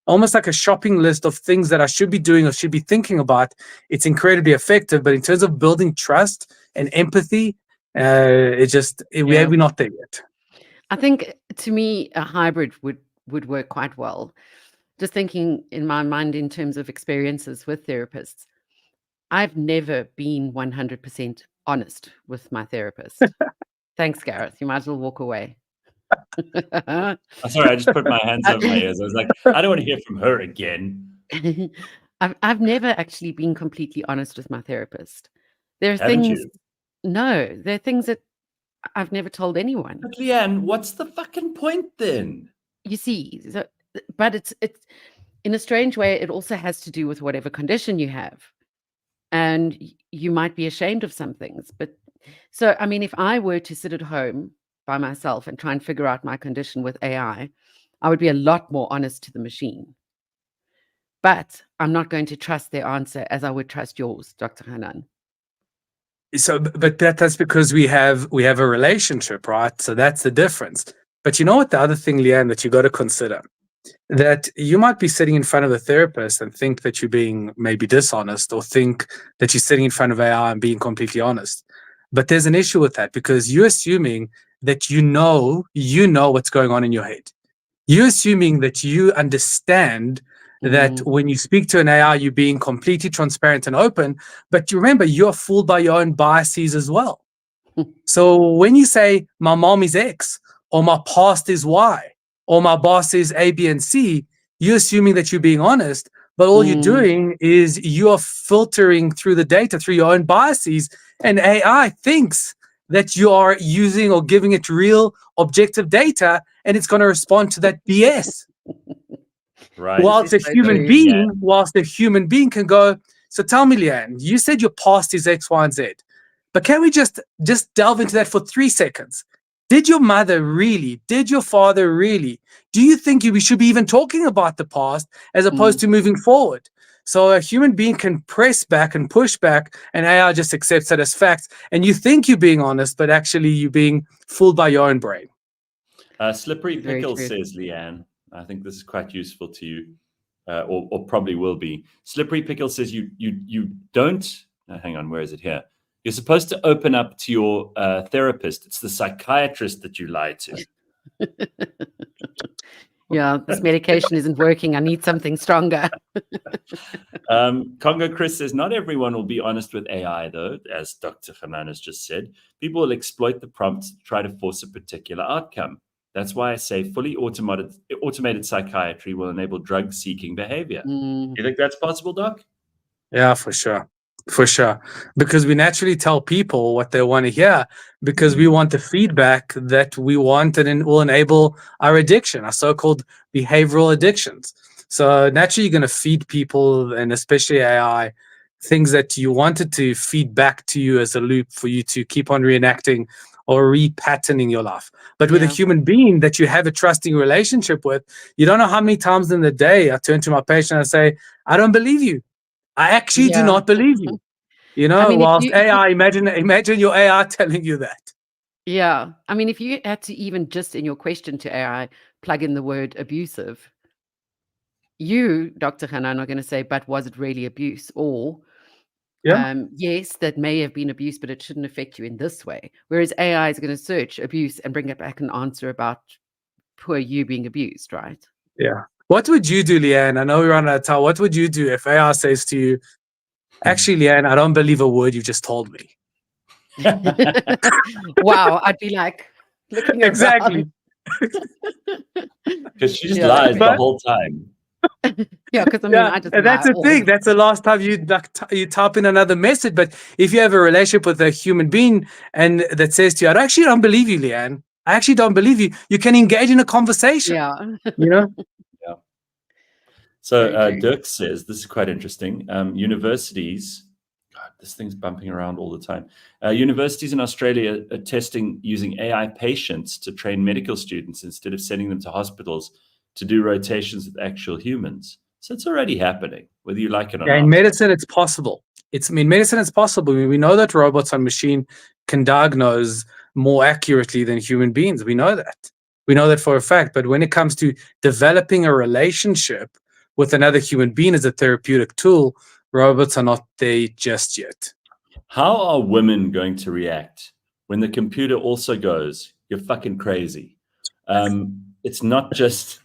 almost like a shopping list of things that I should be doing or should be thinking about. It's incredibly effective, but in terms of building trust and empathy, we're not there yet. I think, to me, a hybrid would work quite well. Just thinking in my mind in terms of experiences with therapists, I've never been 100% honest with my therapist. Thanks, Gareth. You might as well walk away. I'm sorry, I just put my hands over my ears. I was like, I don't want to hear from her again. I've never actually been completely honest with my therapist. There are Haven't things. you? No, there are things that I've never told anyone. But Leanne, what's the fucking point then? You see, but it's in a strange way, it also has to do with whatever condition you have. And you might be ashamed of some things. But so, I mean, if I were to sit at home by myself and try and figure out my condition with AI, I would be a lot more honest to the machine. But I'm not going to trust their answer as I would trust yours, Dr. Hanan. So, but that's because we have a relationship, right? So that's the difference. But you know what? The other thing, Leanne, that you got to consider, that you might be sitting in front of a therapist and think that you're being maybe dishonest, or think that you're sitting in front of AI and being completely honest. But there's an issue with that, because you're assuming that you know what's going on in your head. You're assuming that you understand that when you speak to an AI, you're being completely transparent and open. But you remember, you're fooled by your own biases as well. So when you say my mom is X, or my past is Y, or my boss is A, B, and C, you're assuming that you're being honest, but all you're doing is you're filtering through the data through your own biases, and AI thinks that you are using or giving it real objective data, and it's going to respond to that BS. Right. Whilst a human being can go, so tell me, Leanne, you said your past is X, Y, and Z, but can we just delve into that for 3 seconds? Did your mother really? Did your father really? Do you think we should be even talking about the past as opposed to moving forward? So a human being can press back and push back, and AI just accepts it as facts. And you think you're being honest, but actually you're being fooled by your own brain. Slippery Pickle says, Leanne, I think this is quite useful to you, or probably will be. Slippery Pickle says you don't. Hang on, where is it here? You're supposed to open up to your therapist. It's the psychiatrist that you lie to. Yeah, this medication isn't working. I need something stronger. Congo Chris says, not everyone will be honest with AI, though, as Dr. Hanan has just said. People will exploit the prompts to try to force a particular outcome. That's why I say fully automated psychiatry will enable drug-seeking behavior. You think that's possible, Doc? Yeah, for sure. For sure. Because we naturally tell people what they want to hear, because we want the feedback that we want, and it will enable our addiction, our so-called behavioral addictions. So naturally, you're going to feed people, and especially AI, things that you wanted to feed back to you as a loop for you to keep on reenacting or repatterning your life. But with a human being that you have a trusting relationship with, you don't know how many times in the day I turn to my patient and I say, I don't believe you. I actually do not believe you. You know, I mean, whilst AI, imagine your AI telling you that. Yeah. I mean, if you had to even just in your question to AI, plug in the word abusive, you, Dr. Hanan, are going to say, but was it really abuse? Or, yes, that may have been abuse, but it shouldn't affect you in this way. Whereas AI is going to search abuse and bring it back an answer about poor you being abused, right? Yeah. What would you do, Leanne? I know we're on out of time. What would you do if AI says to you, actually, Leanne, I don't believe a word you just told me? Wow. I'd be like, looking exactly. Because she just lies the whole time. Yeah, because I mean, I just and that's the thing. That's the last time you type in another message. But if you have a relationship with a human being and that says to you, I actually don't believe you, Leanne. I actually don't believe you. You can engage in a conversation. Yeah. You know? Yeah. So Dirk says, this is quite interesting. Universities, God, this thing's bumping around all the time. Universities in Australia are testing using AI patients to train medical students instead of sending them to hospitals to do rotations with actual humans. So it's already happening, whether you like it or not. In medicine, it's possible. In medicine, it's possible. We know that robots on machine can diagnose more accurately than human beings. We know that. We know that for a fact. But when it comes to developing a relationship with another human being as a therapeutic tool, robots are not there just yet. How are women going to react when the computer also goes, "You're fucking crazy"? It's not just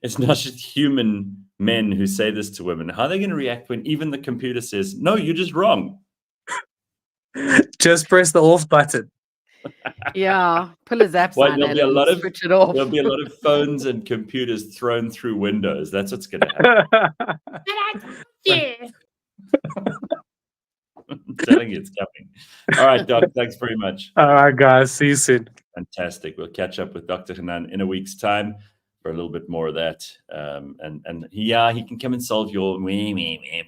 human men who say this to women. How are they going to react when even the computer says, "No, you're just wrong"? Just press the off button. Yeah, pull a zap Well, sign there'll at be a it lot and of switch it off. there'll be a lot of phones and computers thrown through windows. That's what's going to happen. I'm telling you, it's coming. All right, Doc. Thanks very much. All right, guys. See you soon. Fantastic. We'll catch up with Dr. Hanan in a week's time for a little bit more of that. And he can come and solve your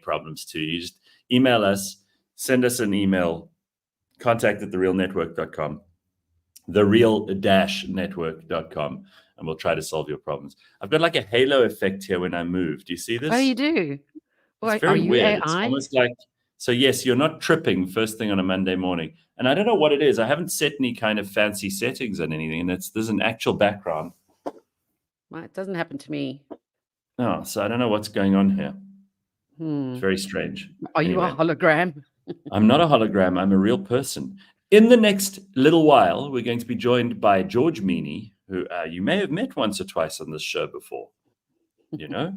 problems too. You just email us, send us an email, contact@therealnetwork.com, thereal-network.com, and we'll try to solve your problems. I've got like a halo effect here when I move. Do you see this? Oh, you do? It's Are very you weird. AI? It's almost like, so yes, you're not tripping first thing on a Monday morning. And I don't know what it is. I haven't set any kind of fancy settings on anything. And there's an actual background. Well, it doesn't happen to me. Oh, so I don't know what's going on here. Hmm. It's very strange. Are you a Anyway, hologram? I'm not a hologram. I'm a real person. In the next little while, we're going to be joined by George Mienie, who you may have met once or twice on this show before. You know,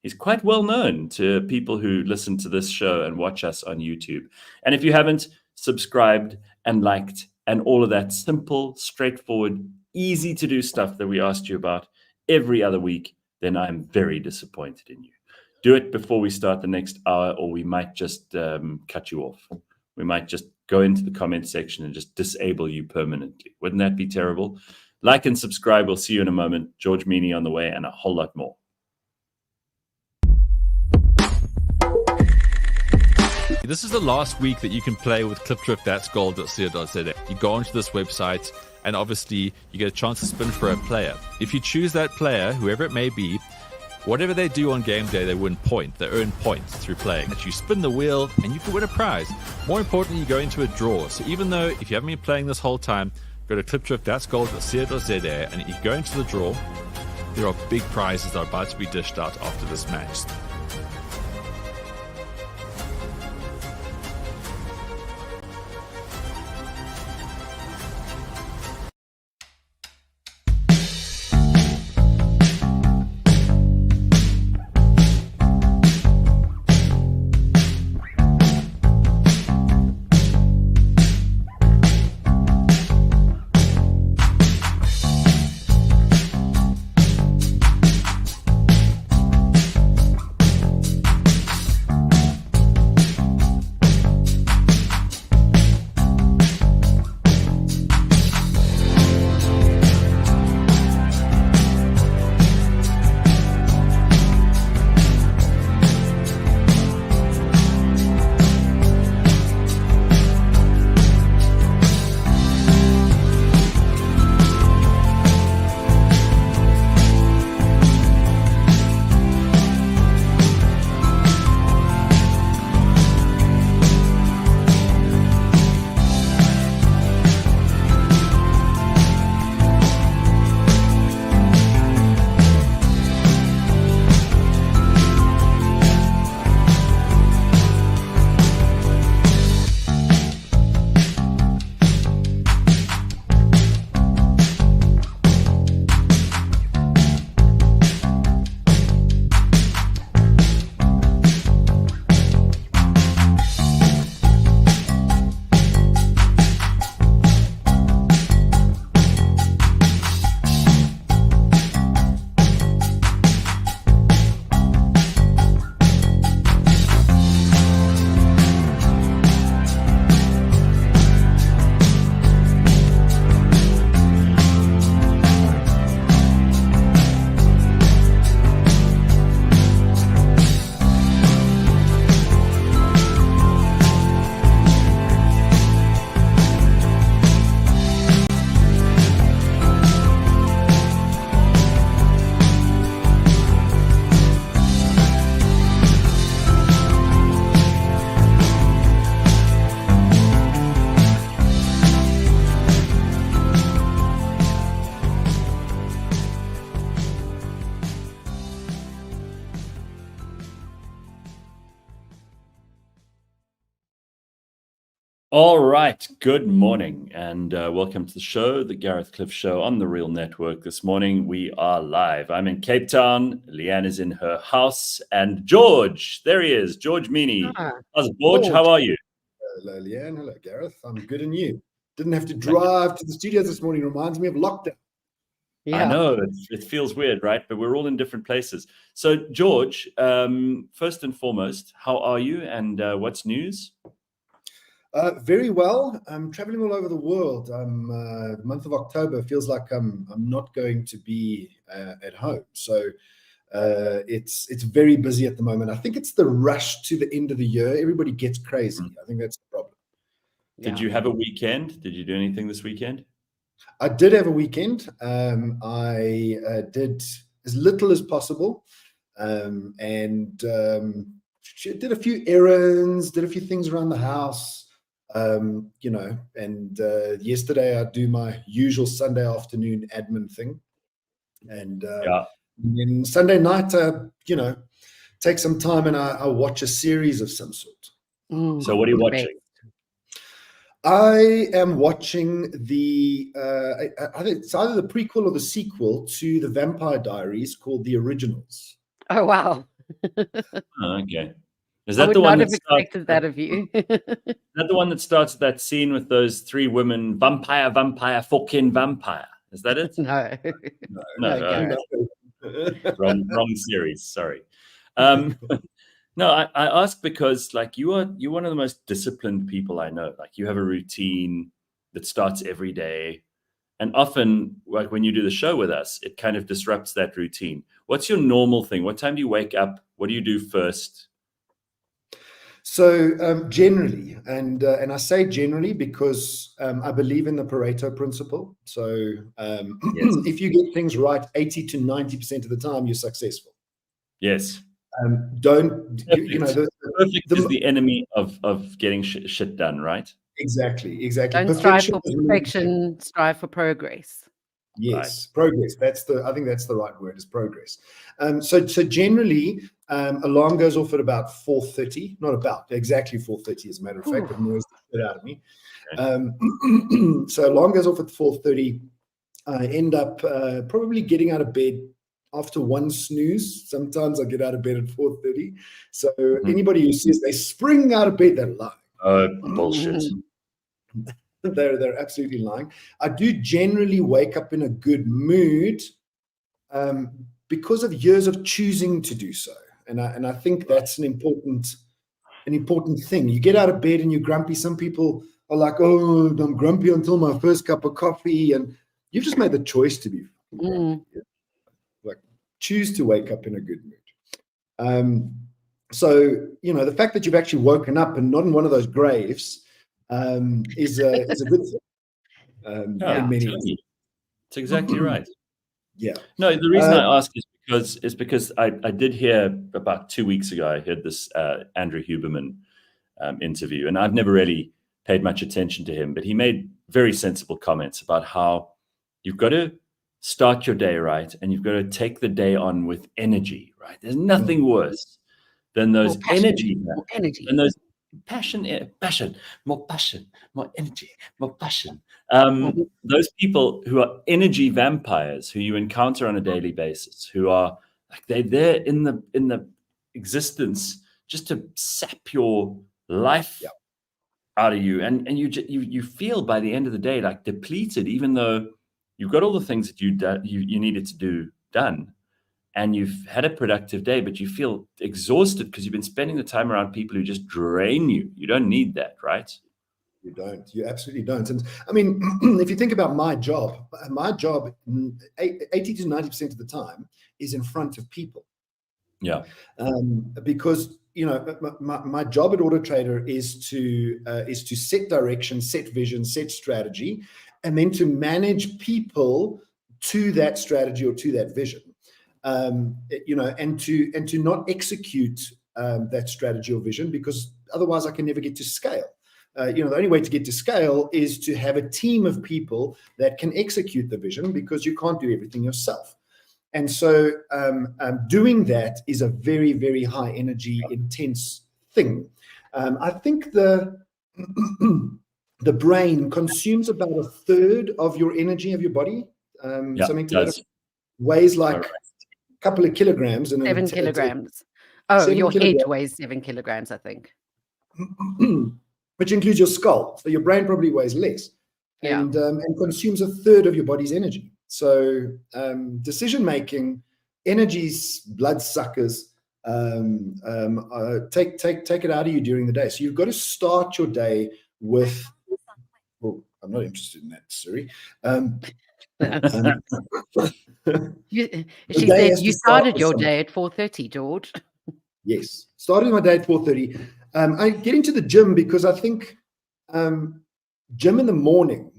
he's quite well known to people who listen to this show and watch us on YouTube. And if you haven't subscribed and liked and all of that simple, straightforward, easy to do stuff that we asked you about every other week, then I'm very disappointed in you. Do it before we start the next hour, or we might just cut you off. We might just go into the comment section and just disable you permanently. Wouldn't that be terrible? Like and subscribe. We'll see you in a moment. George Mienie on the way, and a whole lot more. This is the last week that you can play with clipdrift.gold.co.za. You go onto this website, and obviously you get a chance to spin for a player. If you choose that player, whoever it may be, whatever they do on game day, they win points. They earn points through playing. You spin the wheel, and you can win a prize. More importantly, you go into a draw. So even though if you haven't been playing this whole time, go to clipdrift.gold.co.za, and if you go into the draw, there are big prizes that are about to be dished out after this match. All right. Good morning and welcome to the show, the Gareth Cliff Show on the Real Network. This morning we are live. I'm in Cape Town. Leanne is in her house. And George, there he is, George Mienie. How's it, George? How are you? Hello, Leanne. Hello, Gareth. I'm good, and you? Didn't have to drive to the studios this morning. Reminds me of lockdown. Yeah. I know, it feels weird, right? But we're all in different places. So, George, first and foremost, how are you and what's news? Very well. I'm traveling all over the world. The month of October feels like I'm not going to be at home. So it's very busy at the moment. I think it's the rush to the end of the year. Everybody gets crazy. I think that's the problem. Did you have a weekend? Did you do anything this weekend? I did have a weekend. I did as little as possible, and did a few errands, did a few things around the house. And yesterday I do my usual Sunday afternoon admin thing, and then Sunday night, take some time and I watch a series of some sort. So what are you watching? I am watching I think it's either the prequel or the sequel to the Vampire Diaries called The Originals. Oh, wow. Okay. Is I that would the one not that have expected that of you. Is that the one that starts with that scene with those three women, vampire, fucking vampire? Is that it? No. No. Wrong series. Sorry. No, I ask because you're one of the most disciplined people I know. Like, you have a routine that starts every day. And often, like when you do the show with us, it kind of disrupts that routine. What's your normal thing? What time do you wake up? What do you do first? So generally, and I say generally because I believe in the Pareto principle. So if you get things right 80 to 90% of the time, you're successful. Yes. Perfect is the enemy of getting shit done, right? Exactly. Don't strive for perfection, strive for progress. Yes, right. Progress. I think that's the right word, is progress. So generally, alarm goes off at about 4:30. Not about, exactly 4:30, as a matter of fact. It annoys the shit out of me. Okay. So alarm goes off at 4:30. I end up probably getting out of bed after one snooze. Sometimes I get out of bed at 4:30. So anybody who says they spring out of bed, they're lying. Bullshit. They're absolutely lying. I do generally wake up in a good mood because of years of choosing to do so, and I think that's an important thing. You get out of bed and you're grumpy. Some people are like, "Oh, I'm grumpy until my first cup of coffee," and you've just made the choice to be grumpy. Like, choose to wake up in a good mood. So the fact that you've actually woken up and not in one of those graves is a good thing. In many ways. It's exactly right. Yeah. No, the reason I ask is because I did hear about 2 weeks ago, I heard this Andrew Huberman interview, and I've never really paid much attention to him, but he made very sensible comments about how you've got to start your day right, and you've got to take the day on with energy, right? There's nothing worse than those more energy, and those more passion, more energy, more passion. Those people who are energy vampires, who you encounter on a daily basis, who are like they're there in the existence just to sap your life out of you, and you feel by the end of the day like depleted, even though you've got all the things that you needed to do done. And you've had a productive day, but you feel exhausted because you've been spending the time around people who just drain you. You don't need that, right? You don't. You absolutely don't. And I mean, if you think about my job 80 to 90% of the time is in front of people. Yeah. Because my job at Auto Trader is to set direction, set vision, set strategy, and then to manage people to that strategy or to that vision. And to not execute that strategy or vision, because otherwise I can never get to scale. The only way to get to scale is to have a team of people that can execute the vision, because you can't do everything yourself. And so doing that is a very, very high energy, intense thing. I think the the brain consumes about a third of your energy of your body. Something to that weighs like a couple of kilograms. And 7 kilograms. Oh, your head kilograms. weighs 7 kilograms, I think. Which includes your skull. So your brain probably weighs less. Yeah. And consumes a third of your body's energy. So decision making, energies, blood suckers, take it out of you during the day. So you've got to start your day with. Well, I'm not interested in that, sorry. She said you started your day at 4:30, George. Yes, started my day at 4:30. I get into the gym because I think gym in the morning,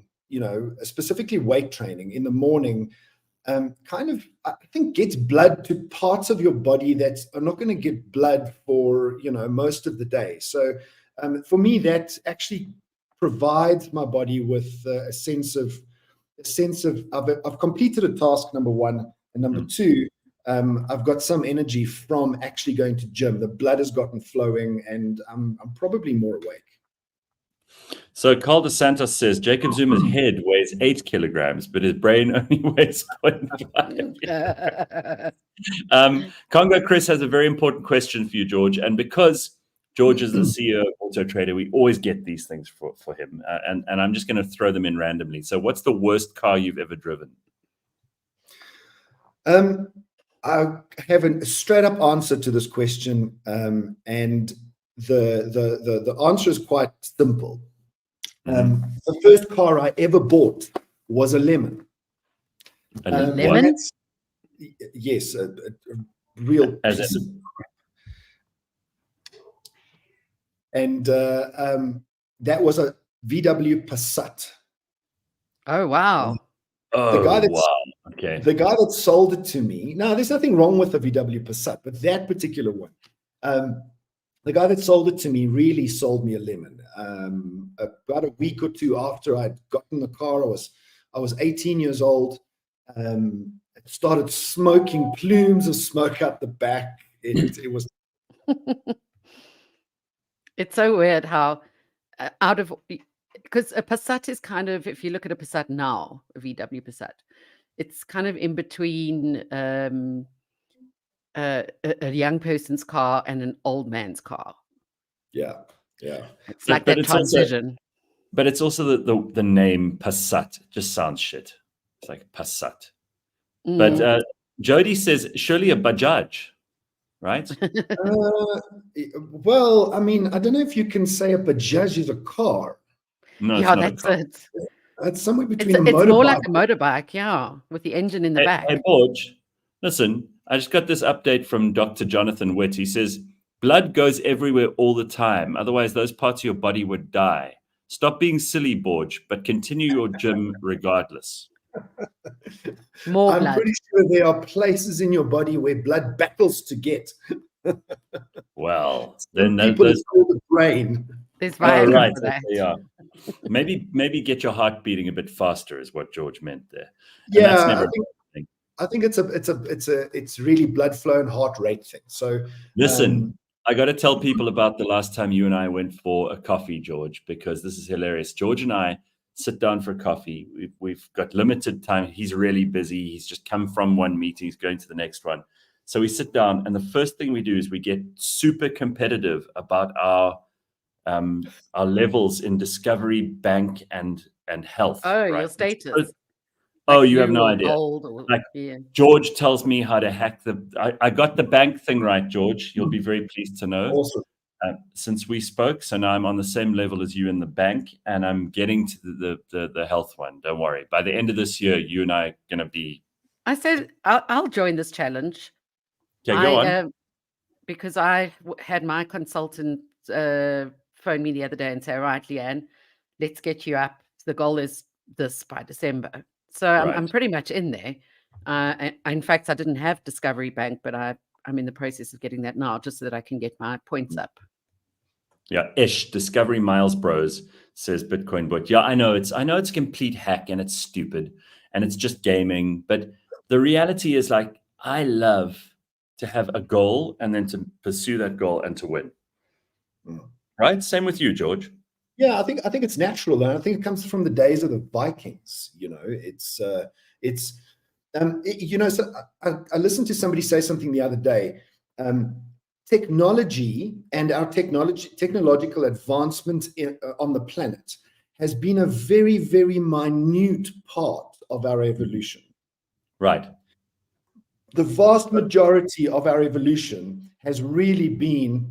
specifically weight training in the morning, kind of, I think, gets blood to parts of your body that are not going to get blood for, most of the day. So for me, that actually provides my body with a sense of I've completed a task, number one, and number two, I've got some energy from actually going to gym. The blood has gotten flowing, and I'm probably more awake. So Carl dos Santos says Jacob Zuma's head weighs 8 kilograms, but his brain only weighs 0.5. Congo Chris has a very important question for you, George. And because George is the CEO of Auto Trader, we always get these things for him. And I'm just going to throw them in randomly. So what's the worst car you've ever driven? I have a straight up answer to this question. And the answer is quite simple. The first car I ever bought was a lemon. A lemon? Yes, a real. And that was a VW Passat. Oh, wow. The guy that sold it to me. Now, there's nothing wrong with the VW Passat, but that particular one, the guy that sold it to me really sold me a lemon. About a week or two after I'd gotten the car, I was 18 years old. It started smoking, plumes of smoke out the back. It was. It's so weird how because a Passat is kind of, if you look at a Passat now, a VW Passat, it's kind of in between a young person's car and an old man's car. Yeah. It's like that transition. But it's also the name Passat just sounds shit. It's like Passat. But Jody says surely a Bajaj, right? Well, I mean, I don't know if you can say a Bajaj is a car. No, yeah, that's it. It's somewhere between a motorbike. It's more like a motorbike, yeah, with the engine in the back. Hey, Borge, listen, I just got this update from Dr. Jonathan Witt. He says, blood goes everywhere all the time. Otherwise, those parts of your body would die. Stop being silly, Borge, but continue your gym regardless. More I'm blood. pretty sure there are places in your body where blood battles to get. Well, then it's called the brain. There's Viagra right, for that. Yeah. Maybe get your heart beating a bit faster is what George meant there. And Yeah, that's never I think it's really blood flow and heart rate thing. So listen, I got to tell people about the last time you and I went for a coffee, George, because this is hilarious. George and I sit down for coffee. We've got limited time. He's really busy. He's just come from one meeting. He's going to the next one. So we sit down, and the first thing we do is we get super competitive about our levels in discovery, bank, and health. Oh, right? your status. You have no idea. Yeah. George tells me how to hack I got the bank thing right, George. You'll be very pleased to know. Awesome. Since we spoke, so now I'm on the same level as you in the bank, and I'm getting to the health one. Don't worry. By the end of this year, you and I are going to be. I said I'll join this challenge. Okay, go on. Because I had my consultant phone me the other day and say, "Right, Leanne, let's get you up. The goal is this by December." So I'm pretty much in there. In fact, I didn't have Discovery Bank, but I'm in the process of getting that now, just so that I can get my points up. Yeah, Discovery Miles Bros says Bitcoin Book. Yeah, I know it's a complete hack and it's stupid and it's just gaming. But the reality is, like, I love to have a goal and then to pursue that goal and to win. Right? Same with you, George. Yeah, I think it's natural, and I think it comes from the days of the Vikings. You know, so I listened to somebody say something the other day. Technology and our technological advancement on the planet has been a very, very minute part of our evolution. Right. The vast majority of our evolution has really been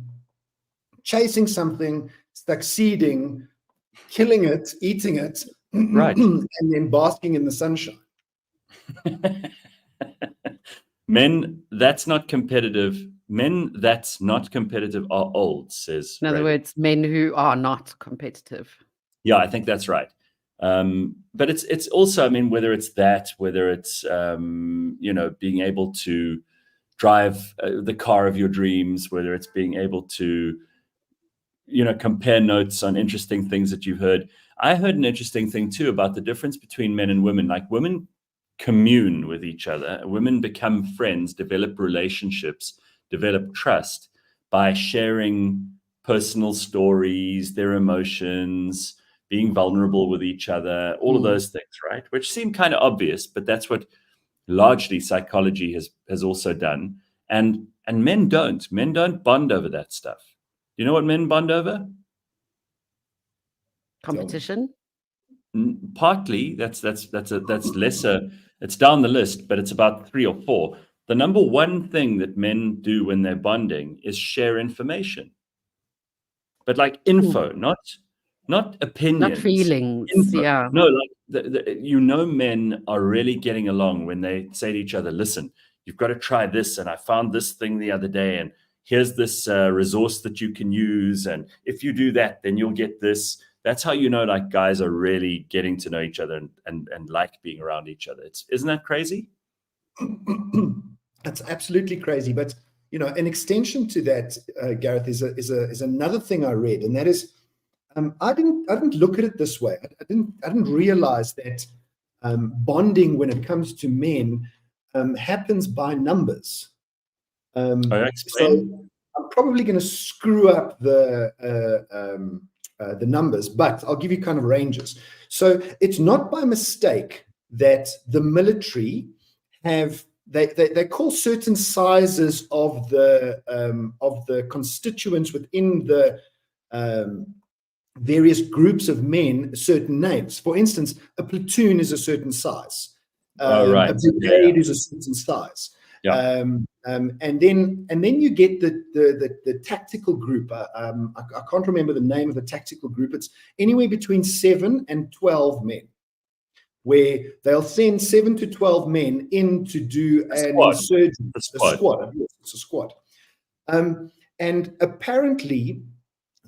chasing something, succeeding, killing it, eating it, right, and then basking in the sunshine. Men that's not competitive are old, says In other Ray. words, men who are not competitive. Yeah, I think that's right. But it's also, I mean, whether it's being able to drive the car of your dreams, whether it's being able to, compare notes on interesting things that you've heard. I heard an interesting thing too about the difference between men and women. Like, women commune with each other. Women become friends, develop relationships, develop trust by sharing personal stories, their emotions, being vulnerable with each other, all of those things, right? Which seem kind of obvious, but that's what largely psychology has also done. And men don't. Men don't bond over that stuff. Do you know what men bond over? Competition? Partly, that's lesser. It's down the list, but it's about 3 or 4. The number one thing that men do when they're bonding is share information. But like info, not opinions. Not feelings. Info. Yeah. No, like men are really getting along when they say to each other, listen, you've got to try this, and I found this thing the other day, and here's this resource that you can use, and if you do that, then you'll get this. That's how like guys are really getting to know each other and like being around each other. Isn't that crazy? That's absolutely crazy. But an extension to that, Gareth, is another thing I read, and that is, I didn't look at it this way. I didn't realize that bonding when it comes to men happens by numbers. So I'm probably going to screw up the numbers, but I'll give you kind of ranges. So it's not by mistake that the military have they call certain sizes of the constituents within the various groups of men certain names. For instance, a platoon is a certain size. Right. A brigade is a certain size. Yeah. And then you get the tactical group. I can't remember the name of the tactical group. It's anywhere between 7 and 12 men, where they'll send 7 to 12 men in to do an insurgent. A squad. It's a squad. And apparently,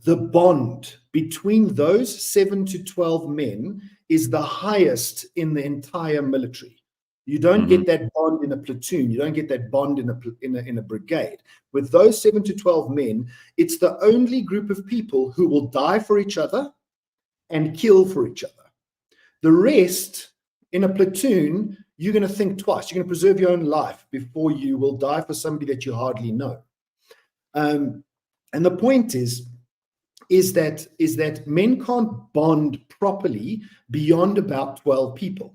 the bond between those 7 to 12 men is the highest in the entire military. You don't get that bond in a platoon. You don't get that bond in a brigade. With those 7 to 12 men, it's the only group of people who will die for each other and kill for each other. The rest, in a platoon, you're going to think twice. You're going to preserve your own life before you will die for somebody that you hardly know. And the point is that men can't bond properly beyond about 12 people.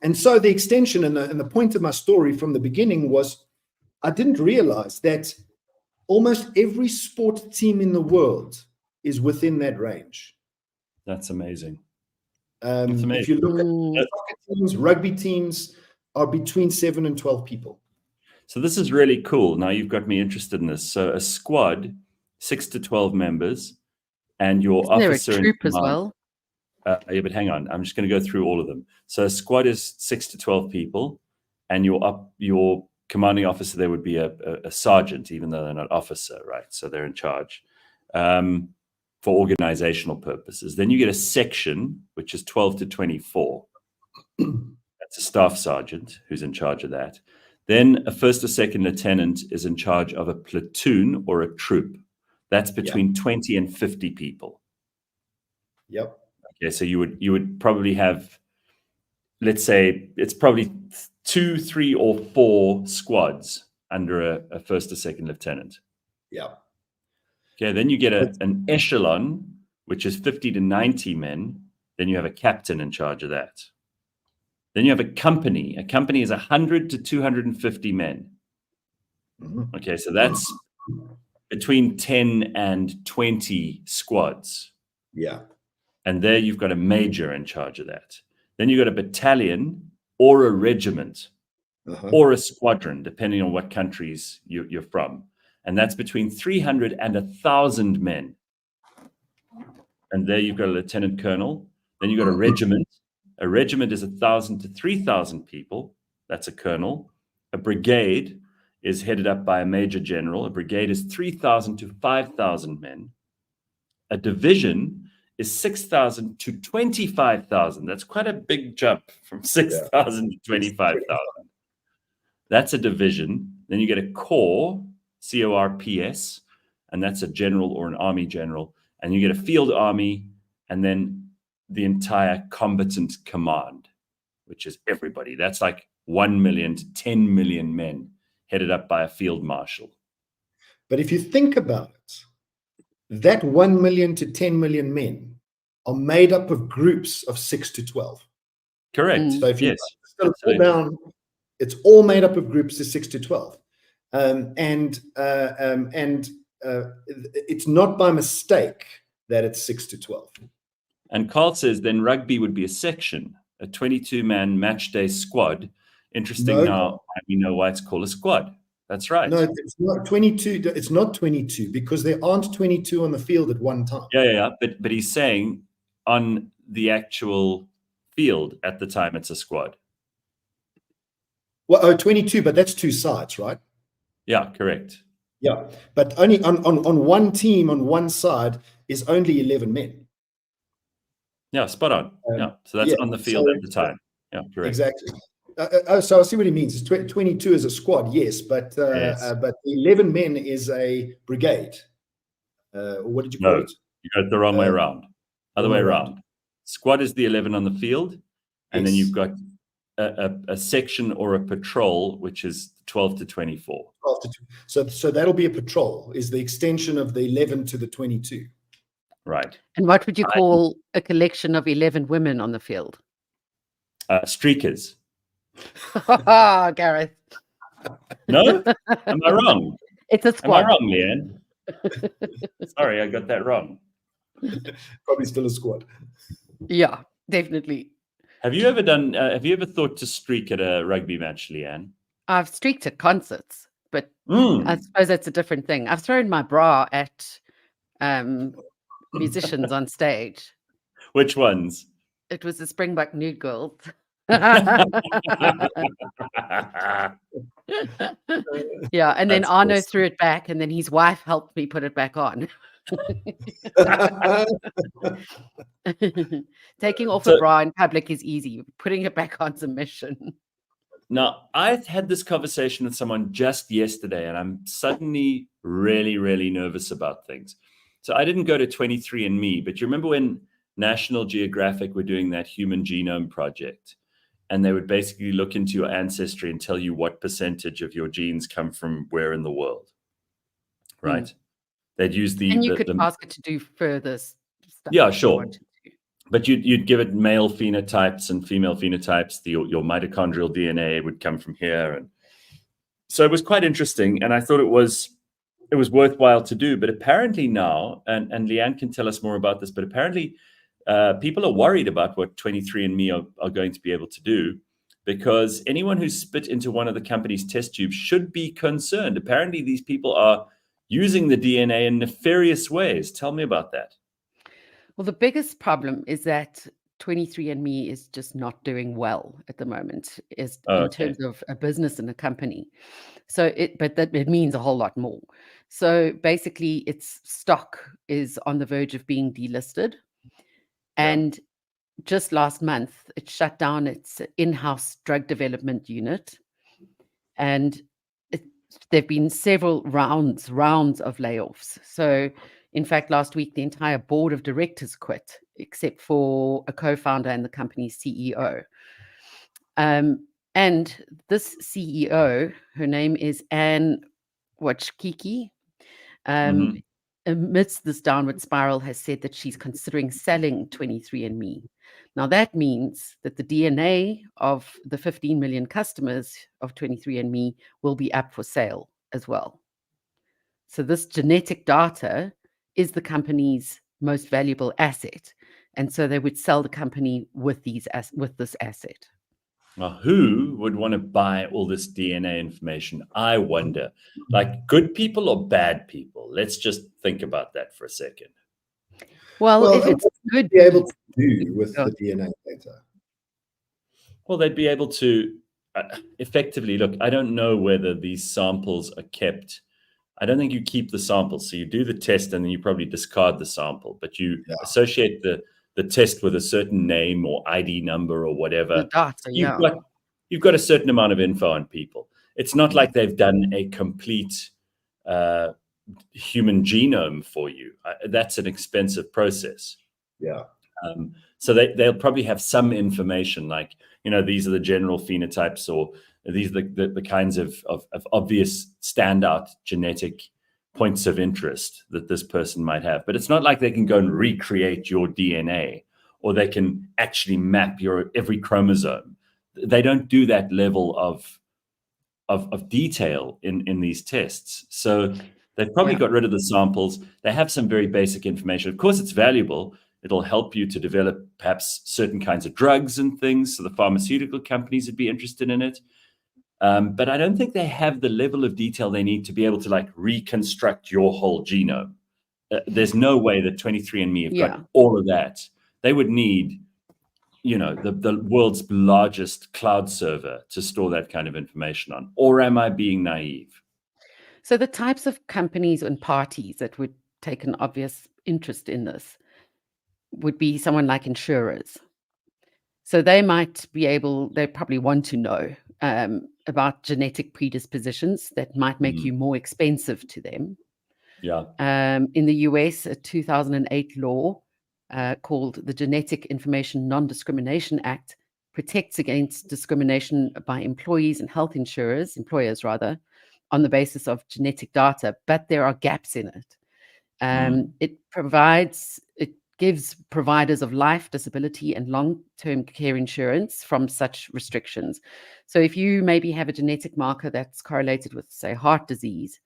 And so the extension and the point of my story from the beginning was, I didn't realize that almost every sport team in the world is within that range. That's amazing. If you look at soccer teams, rugby teams are between 7 and 12 people. So this is really cool. Now you've got me interested in this. So a squad, 6 to 12 members, and your officer. There a troop as well. Yeah, but hang on. I'm just going to go through all of them. So a squad is 6 to 12 people, and your commanding officer there would be a sergeant, even though they're not officer, right? So they're in charge for organizational purposes. Then you get a section, which is 12 to 24. That's a staff sergeant who's in charge of that. Then a first or second lieutenant is in charge of a platoon or a troop. That's between 20 and 50 people. Yep. Okay, so you would probably have, let's say, it's probably 2, 3, or 4 squads under a first or second lieutenant. Yeah. Okay, then you get an echelon, which is 50 to 90 men. Then you have a captain in charge of that. Then you have a company. A company is 100 to 250 men. Okay, so that's between 10 and 20 squads. Yeah. And there you've got a major in charge of that. Then you've got a battalion or a regiment or a squadron, depending on what countries you're from. And that's between 300 and 1,000 men. And there you've got a lieutenant colonel. Then you've got a regiment. A regiment is 1,000 to 3,000 people. That's a colonel. A brigade is headed up by a major general. A brigade is 3,000 to 5,000 men. A division is 6,000 to 25,000. That's quite a big jump from 6,000 to 25,000. That's a division. Then you get a corps, CORPS, and that's a general or an army general. And you get a field army, and then the entire combatant command, which is everybody. That's like 1 million to 10 million men headed up by a field marshal. But if you think about it, that 1 million to 10 million men are made up of groups of 6 to 12. Correct. So if you yes, still pull down, it's all made up of groups of 6 to 12. It's not by mistake that it's 6 to 12. And Carl says then rugby would be a section, a 22-man match day squad. Interesting. Now we know why it's called a squad. That's right. No, it's not 22. It's not 22 because there aren't 22 on the field at one time. Yeah. But he's saying on the actual field at the time it's a squad. Well, 22, but that's two sides, right? Yeah, correct. Yeah, but only on one team on one side is only 11 men. Yeah, spot on. So that's on the field at the time. Yeah, correct. Exactly. So I see what he means. It's 22 is a squad, yes, but but 11 men is a brigade. What did you call it? You got it the wrong way around. Other way around. Squad is the 11 on the field, and then you've got a section or a patrol, which is 12 to 24. 12 to 2. So that'll be a patrol, is the extension of the 11 to the 22. Right. And what would you call a collection of 11 women on the field? Streakers. Gareth. No? Am I wrong? It's a squad. Am I wrong, Leanne? Sorry, I got that wrong. Probably still a squad. Yeah, definitely. Have you ever thought to streak at a rugby match, Leanne? I've streaked at concerts, but I suppose that's a different thing. I've thrown my bra at musicians on stage. Which ones? It was the Springbok Nude Girls. Yeah, and then Arno threw it back, and then his wife helped me put it back on. Taking off a bra in public is easy. Putting it back on's a mission. Now, I had this conversation with someone just yesterday, and I'm suddenly really, really nervous about things. So I didn't go to 23andMe, but you remember when National Geographic were doing that Human Genome Project, and they would basically look into your ancestry and tell you what percentage of your genes come from where in the world, right? They'd use and you could ask it to do further stuff. Yeah, sure. But you'd give it male phenotypes and female phenotypes. Your mitochondrial DNA would come from here, and so it was quite interesting. And I thought it was worthwhile to do. But apparently now, and Leanne can tell us more about this. But apparently, people are worried about what 23andMe are going to be able to do, because anyone who spit into one of the company's test tubes should be concerned. Apparently, these people are using the DNA in nefarious ways. Tell me about that. Well, the biggest problem is that 23andMe is just not doing well at the moment, in terms of a business and a company. So it means a whole lot more. So basically, its stock is on the verge of being delisted, and just last month it shut down its in-house drug development unit, and there've been several rounds of layoffs. So in fact, last week, the entire board of directors quit, except for a co-founder and the company's CEO. And this CEO, her name is Anne Wojcicki, amidst this downward spiral, has said that she's considering selling 23andMe. Now, that means that the DNA of the 15 million customers of 23andMe will be up for sale as well. So this genetic data is the company's most valuable asset. And so they would sell the company with this asset. Now, who would want to buy all this DNA information? I wonder. Like, good people or bad people? Let's just think about that for a second. Well, if it's good, be able to do with the DNA data. Well, they'd be able to effectively look. I don't know whether these samples are kept. I don't think you keep the samples. So you do the test and then you probably discard the sample, but you associate the test with a certain name or ID number or whatever. The data, you've got a certain amount of info on people. It's not like they've done a complete human genome for you. That's an expensive process. Yeah. So they'll probably have some information like, these are the general phenotypes, or these are the kinds of obvious standout genetic points of interest that this person might have. But it's not like they can go and recreate your DNA, or they can actually map your every chromosome. They don't do that level of detail in these tests. So they've probably got rid of the samples. They have some very basic information. Of course, it's valuable. It'll help you to develop perhaps certain kinds of drugs and things. So the pharmaceutical companies would be interested in it. But I don't think they have the level of detail they need to be able to reconstruct your whole genome. There's no way that 23andMe have got all of that. They would need, the world's largest cloud server to store that kind of information on. Or am I being naive? So the types of companies and parties that would take an obvious interest in this would be someone like insurers. So they probably want to know about genetic predispositions that might make you more expensive to them. Yeah. In the US, a 2008 law called the Genetic Information Non-Discrimination Act protects against discrimination by employers rather, on the basis of genetic data, but there are gaps in it. It gives providers of life, disability, and long-term care insurance from such restrictions. So if you maybe have a genetic marker that's correlated with, say, heart disease,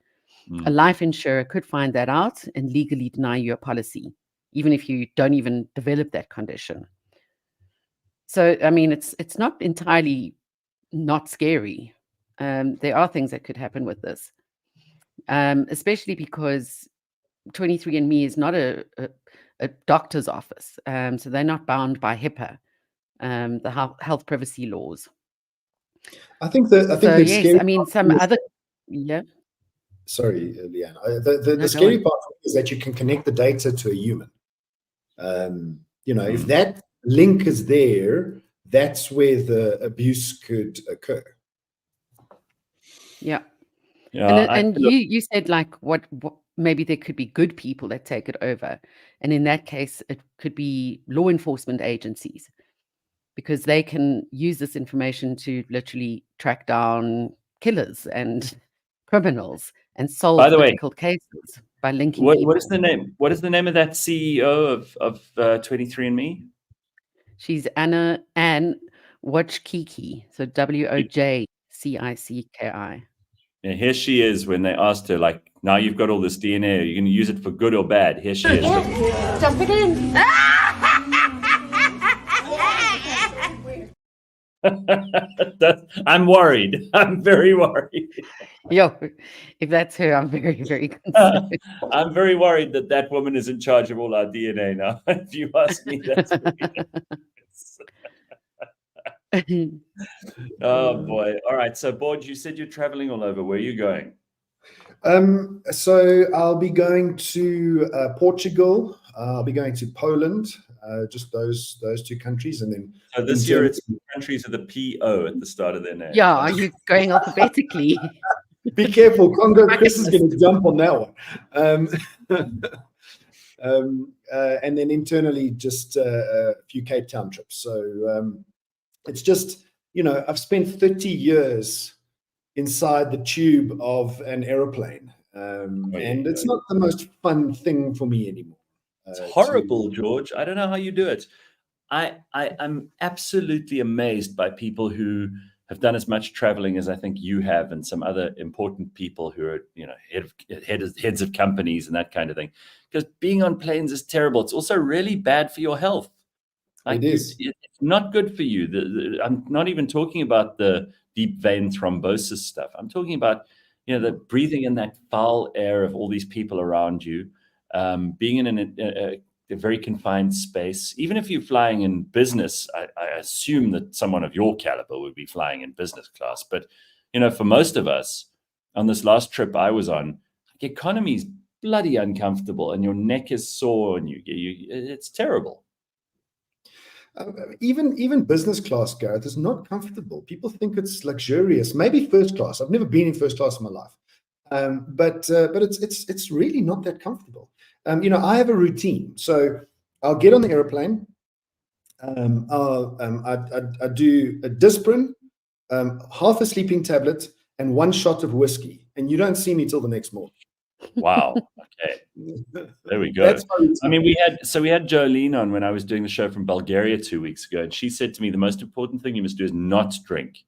a life insurer could find that out and legally deny you a policy, even if you don't even develop that condition. So, I mean, it's not entirely not scary. There are things that could happen with this, especially because 23andMe is not a doctor's office. So they're not bound by HIPAA, the health privacy laws. I think some other. Yeah. Sorry, Leanne. The scary part is that you can connect the data to a human. If that link is there, that's where the abuse could occur. Yeah. And you said what maybe there could be good people that take it over. And in that case, it could be law enforcement agencies, because they can use this information to literally track down killers and criminals and solve difficult cases by linking people. What is the name? What is the name of that CEO of 23andMe? She's Anne Wojcicki. So Wojcicki. And here she is when they asked her, now you've got all this DNA, are you going to use it for good or bad? Here she is. Jump it in. I'm worried. I'm very worried. Yo, if that's her, I'm very, very concerned. I'm very worried that woman is in charge of all our DNA now. If you ask me, that's oh boy. All right. So, Bondage, you said you're traveling all over. Where are you going? So I'll be going to Portugal. I'll be going to Poland. Just those two countries, and then. So this year, it's countries with a P-O at the start of their name. Yeah, are you going alphabetically? Be careful, Congo. Chris is going to jump on that one. And then internally, just a few Cape Town trips. So it's just, I've spent 30 years inside the tube of an aeroplane, And it's not the most fun thing for me anymore. It's horrible, George. I don't know how you do it. I'm absolutely amazed by people who have done as much traveling as I think you have, and some other important people who are, heads of companies and that kind of thing. Because being on planes is terrible. It's also really bad for your health. It is. It's not good for you. I'm not even talking about the deep vein thrombosis stuff. I'm talking about, the breathing in that foul air of all these people around you, being in a very confined space. Even if you're flying in business, I assume that someone of your caliber would be flying in business class. But, for most of us, on this last trip I was on, the economy is bloody uncomfortable, and your neck is sore, and it's terrible. Even business class, Gareth, is not comfortable. People think it's luxurious. Maybe first class. I've never been in first class in my life, but it's really not that comfortable. I have a routine. So I'll get on the airplane. I do a Disprin, half a sleeping tablet, and 1 shot of whiskey, and you don't see me till the next morning. Wow. Okay. There we go. I mean, we had Jolene on when I was doing the show from Bulgaria 2 weeks ago, and she said to me, the most important thing you must do is not drink,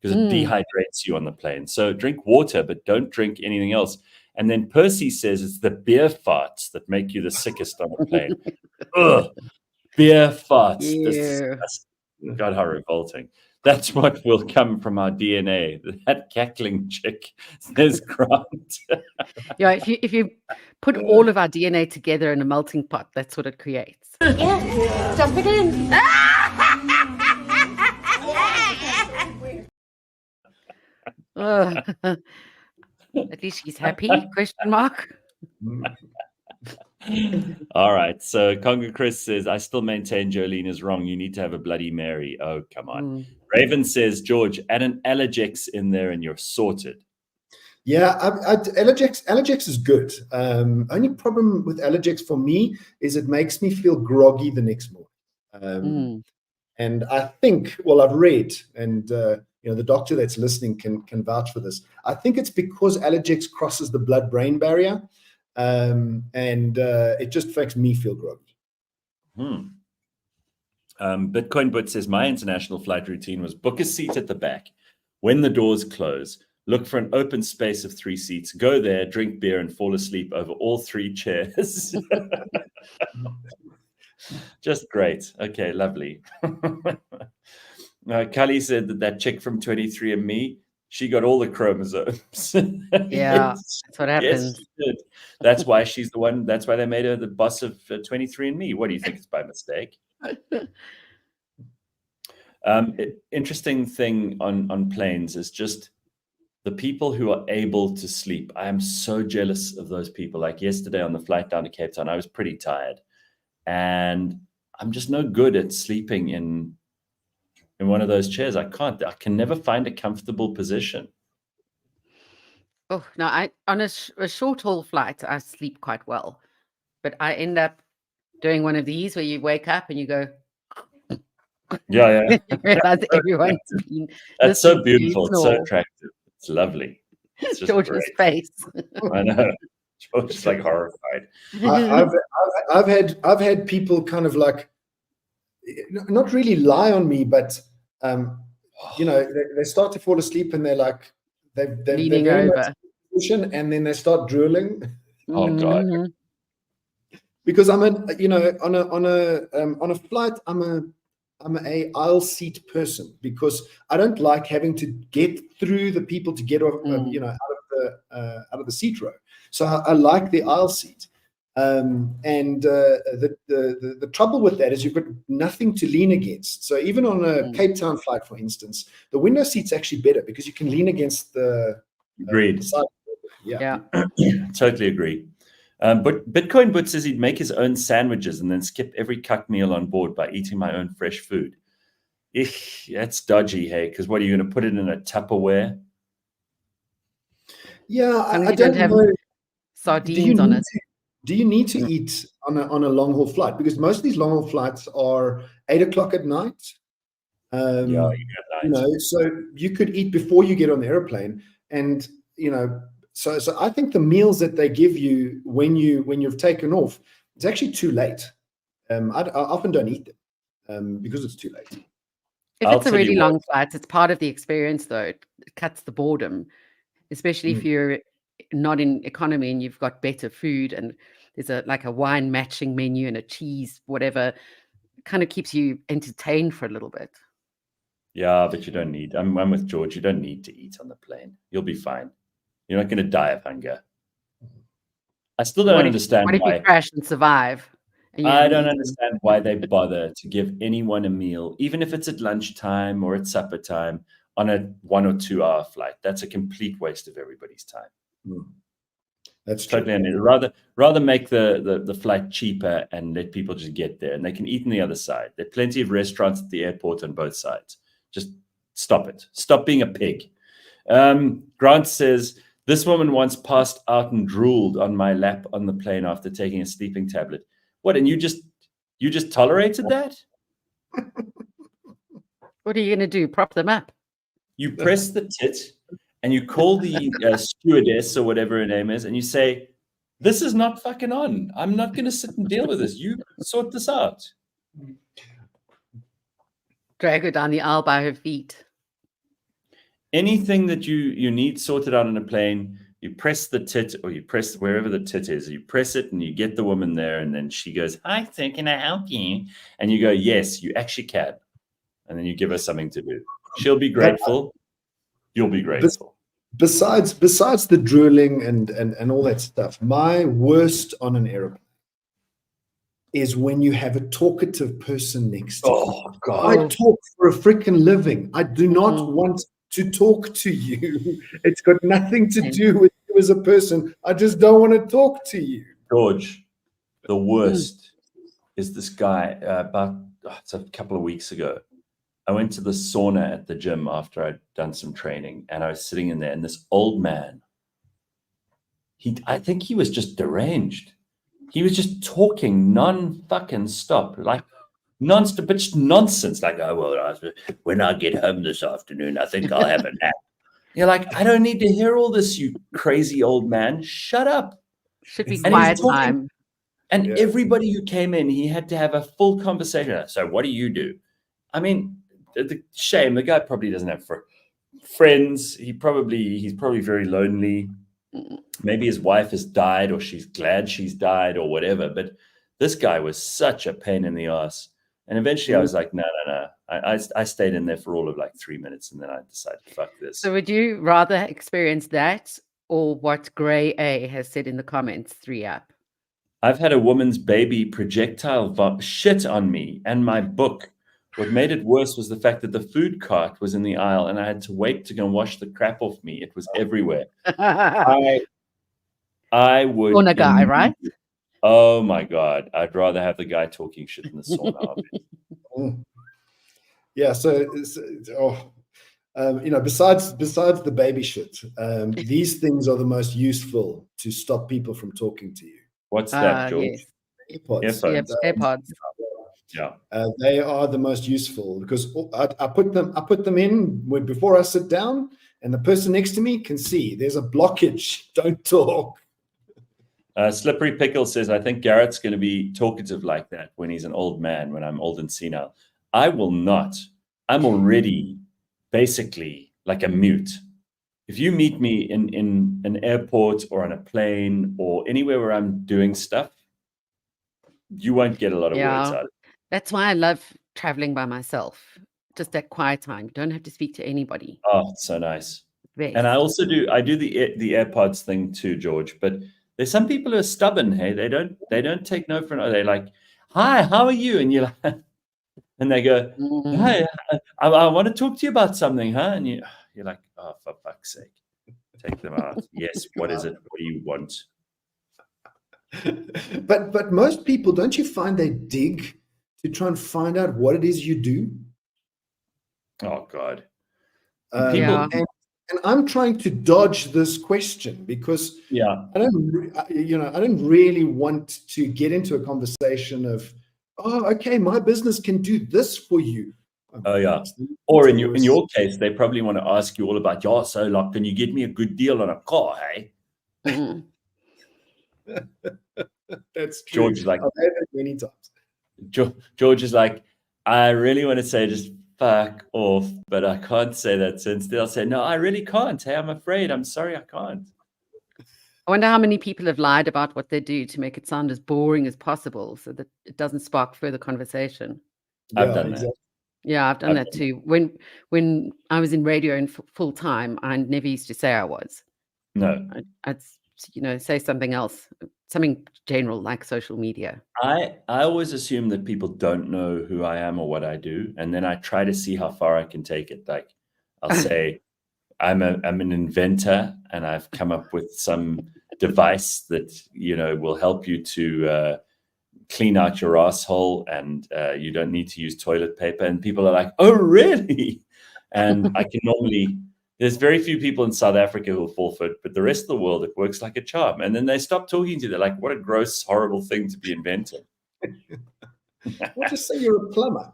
because it dehydrates you on the plane. So drink water, but don't drink anything else. And then Percy says it's the beer farts that make you the sickest on the plane. Ugh, beer farts. God, how revolting. That's what will come from our DNA. That cackling chick says Grant. Yeah, if you put all of our DNA together in a melting pot, that's what it creates. Yeah, dump it in. At least she's happy? Question mark. All right. So Congo Chris says, I still maintain Jolene is wrong. You need to have a Bloody Mary. Oh, come on. Raven says, George, add an Allergex in there and you're sorted. Yeah, Allergex is good. Only problem with Allergex for me is it makes me feel groggy the next morning. And I think, well, I've read, and the doctor that's listening can vouch for this. I think it's because Allergex crosses the blood-brain barrier, and it just makes me feel groggy. Bitcoin Bit says, my international flight routine was book a seat at the back. When the doors close, look for an open space of 3 seats, go there, drink beer, and fall asleep over all 3 chairs. Just great. Okay, lovely. Kali said that chick from 23andMe, she got all the chromosomes. Yeah, that's what happens. Yes, that's why she's the one. That's why they made her the boss of 23andMe. What do you think? It's by mistake. Interesting thing on planes is just the people who are able to sleep. I am so jealous of those people. Like yesterday on the flight down to Cape Town, I was pretty tired, and I'm just no good at sleeping in one of those chairs. I can never find a comfortable position. Oh no, on a short haul flight, I sleep quite well, but I end up doing one of these where you wake up and you go. Yeah. You realize everyone's been. That's so beautiful. It's so attractive. It's lovely. It's just George's face. I know. George is like horrified. I've had people kind of like not really lie on me, but they start to fall asleep and they're like they're leaning over, and then they start drooling. Oh God! Because I'm on a flight, I'm a aisle seat person because I don't like having to get through the people to get off, out of the seat row. So I like the aisle seat. The trouble with that is you've got nothing to lean against. So even on a Cape Town flight, for instance, the window seat's actually better because you can lean against the agreed. Side. Yeah. Totally agree. But Bitcoin Bit says he'd make his own sandwiches and then skip every cut meal on board by eating my own fresh food. That's dodgy, hey? Because what are you going to put it in a Tupperware? Yeah, I don't have know. Sardines on it. Do you need to eat on a long haul flight? Because most of these long haul flights are 8 o'clock at night. So you could eat before you get on the airplane, and So I think the meals that they give you when you've taken off, it's actually too late. I often don't eat them because it's too late. If it's a really long flight, it's part of the experience, though. It cuts the boredom, especially if you're not in economy and you've got better food and there's a wine matching menu and a cheese, whatever. It kind of keeps you entertained for a little bit. Yeah, but you don't need. I'm with George. You don't need to eat on the plane. You'll be fine. You're not going to die of hunger. I still don't understand why. What if you crash and survive? I don't understand why they bother to give anyone a meal, even if it's at lunchtime or at supper time, on a 1 or 2 hour flight. That's a complete waste of everybody's time. That's totally true. Rather make the flight cheaper and let people just get there, and they can eat on the other side. There are plenty of restaurants at the airport on both sides. Just stop it. Stop being a pig. Grant says, this woman once passed out and drooled on my lap on the plane after taking a sleeping tablet. What? And you just tolerated that? What are you going to do? Prop them up? You press the tit and you call the stewardess or whatever her name is, and you say, this is not fucking on. I'm not going to sit and deal with this. You sort this out. Drag her down the aisle by her feet. Anything that you need sorted out on a plane, you press the tit, or you press wherever the tit is, you press it and you get the woman there, and then she goes, hi, sir, can I help you? And you go, yes, you actually can. And then you give her something to do. She'll be grateful. You'll be grateful. Besides the drooling and all that stuff, my worst on an airplane is when you have a talkative person next to you. Oh, God. I talk for a freaking living. I do not want to talk to you. It's got nothing to do with you as a person. I just don't want to talk to you. George, the worst is this guy it's a couple of weeks ago. I went to the sauna at the gym after I'd done some training, and I was sitting in there, and this old man, I think he was just deranged. He was just talking non-fucking stop, like non-stop, but just nonsense. Like, oh, well, when I get home this afternoon, I think I'll have a nap. You're like, I don't need to hear all this, you crazy old man. Shut up. Should be quiet time. And everybody who came in, he had to have a full conversation. So what do you do? I mean, the shame, the guy probably doesn't have friends. He's probably very lonely. Maybe his wife has died, or she's glad she's died, or whatever. But this guy was such a pain in the ass. And eventually I was like, no. I stayed in there for all of like 3 minutes, and then I decided, fuck this. So would you rather experience that or what Gray A has said in the comments, 3-up? I've had a woman's baby projectile shit on me and my book. What made it worse was the fact that the food cart was in the aisle and I had to wait to go and wash the crap off me. It was everywhere. I would. On a guy, right? Oh my God. I'd rather have the guy talking shit in the sauna. Yeah. So, besides the baby shit, these things are the most useful to stop people from talking to you. What's that, George? Yes. Airpods. Airpods. Yeah. They are the most useful because I put them in before I sit down, and the person next to me can see there's a blockage. Don't talk. Slippery Pickle says, I think Garrett's going to be talkative like that when he's an old man, when I'm old and senile. I will not. I'm already basically like a mute. If you meet me in an airport or on a plane or anywhere where I'm doing stuff, you won't get a lot of words out of it. That's why I love traveling by myself. Just that quiet time. You don't have to speak to anybody. Oh, it's so nice. Best. And I also do the AirPods thing too, George. But there's some people who are stubborn. Hey, they don't take no for no. They're like, hi, how are you? And you're like, and they go, hi, I want to talk to you about something, huh? And you're like, oh, for fuck's sake, take them out. Yes, what is it? What do you want? But most people, don't you find they dig to try and find out what it is you do? Oh God. And I'm trying to dodge this question because I don't really want to get into a conversation of, oh, okay, my business can do this for you. Oh yeah. Or in your case, they probably want to ask you all about, so like, can you get me a good deal on a car, hey? Mm. That's true. George is like, I've had it many times. George is like, I really want to say just fuck off, but I can't say that. So instead I'll say, no, I really can't. Hey, I'm afraid. I'm sorry, I can't. I wonder how many people have lied about what they do to make it sound as boring as possible so that it doesn't spark further conversation. I've done that. Yeah, I've done that too. When I was in radio and full time, I never used to say I was. No. I'd say something else, something general like social media. I always assume that people don't know who I am or what I do, and then I try to see how far I can take it. Like I'll say, I'm an inventor, and I've come up with some device that will help you to clean out your asshole, and you don't need to use toilet paper. And people are like, "Oh, really?" And I can normally. There's very few people in South Africa who will fall for it, but the rest of the world, it works like a charm. And then they stop talking to you. They're like, what a gross, horrible thing to be inventing. Well, just say you're a plumber.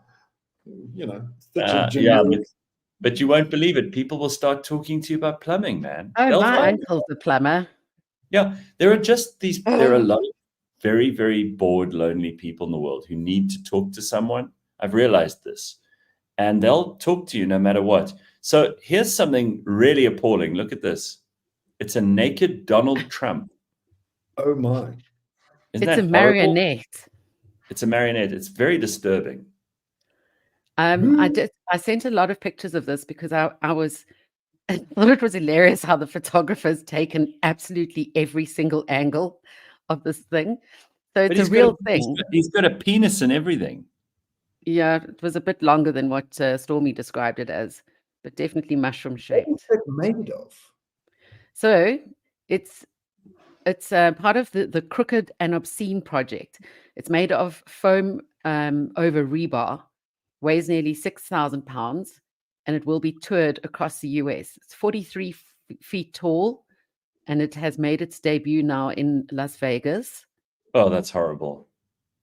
But you won't believe it. People will start talking to you about plumbing, man. Oh, my uncle's a plumber. Yeah, there are a lot of very, very bored, lonely people in the world who need to talk to someone. I've realized this. And they'll talk to you no matter what. So here's something really appalling. Look at this. It's a naked Donald Trump. Oh, my. It's a marionette. It's a marionette. It's very disturbing. I sent a lot of pictures of this because I thought it was hilarious how the photographer's taken absolutely every single angle of this thing. So it's a real thing. He's got a penis and everything. Yeah, it was a bit longer than what Stormy described it as, but definitely mushroom shaped. What is it made of? So it's part of the Crooked and Obscene project. It's made of foam over rebar, weighs nearly 6,000 pounds, and it will be toured across the US. It's 43 feet tall, and it has made its debut now in Las Vegas. Oh, that's horrible.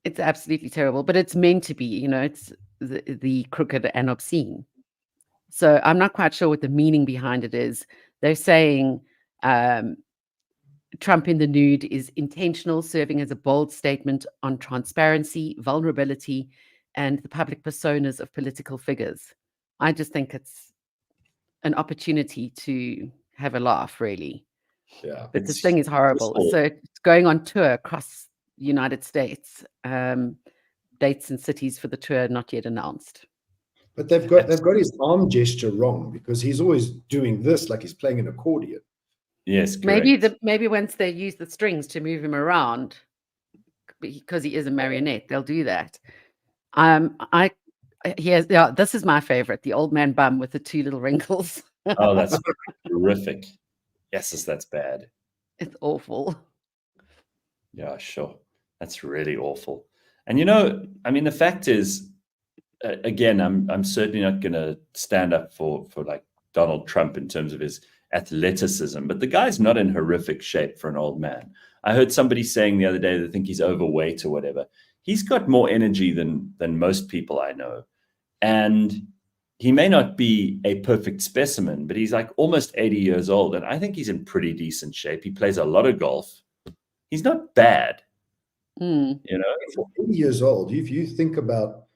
It's absolutely terrible, but it's meant to be, it's the crooked and obscene. So I'm not quite sure what the meaning behind it is. They're saying Trump in the nude is intentional, serving as a bold statement on transparency, vulnerability, and the public personas of political figures. I just think it's an opportunity to have a laugh, really. Yeah. But this thing is horrible. So it's going on tour across the United States. Dates and cities for the tour not yet announced. But they've got his arm gesture wrong because he's always doing this like he's playing an accordion. Yes, correct. Maybe once they use the strings to move him around, because he is a marionette, they'll do that. This is my favorite, the old man bum with the two little wrinkles. Oh, that's horrific. Yes, that's bad. It's awful. Yeah, sure. That's really awful. And the fact is, again, I'm certainly not going to stand up for like Donald Trump in terms of his athleticism, but the guy's not in horrific shape for an old man. I heard somebody saying the other day they think he's overweight or whatever. He's got more energy than most people I know. And he may not be a perfect specimen, but he's like almost 80 years old. And I think he's in pretty decent shape. He plays a lot of golf. He's not bad. For 80 years old, if you think about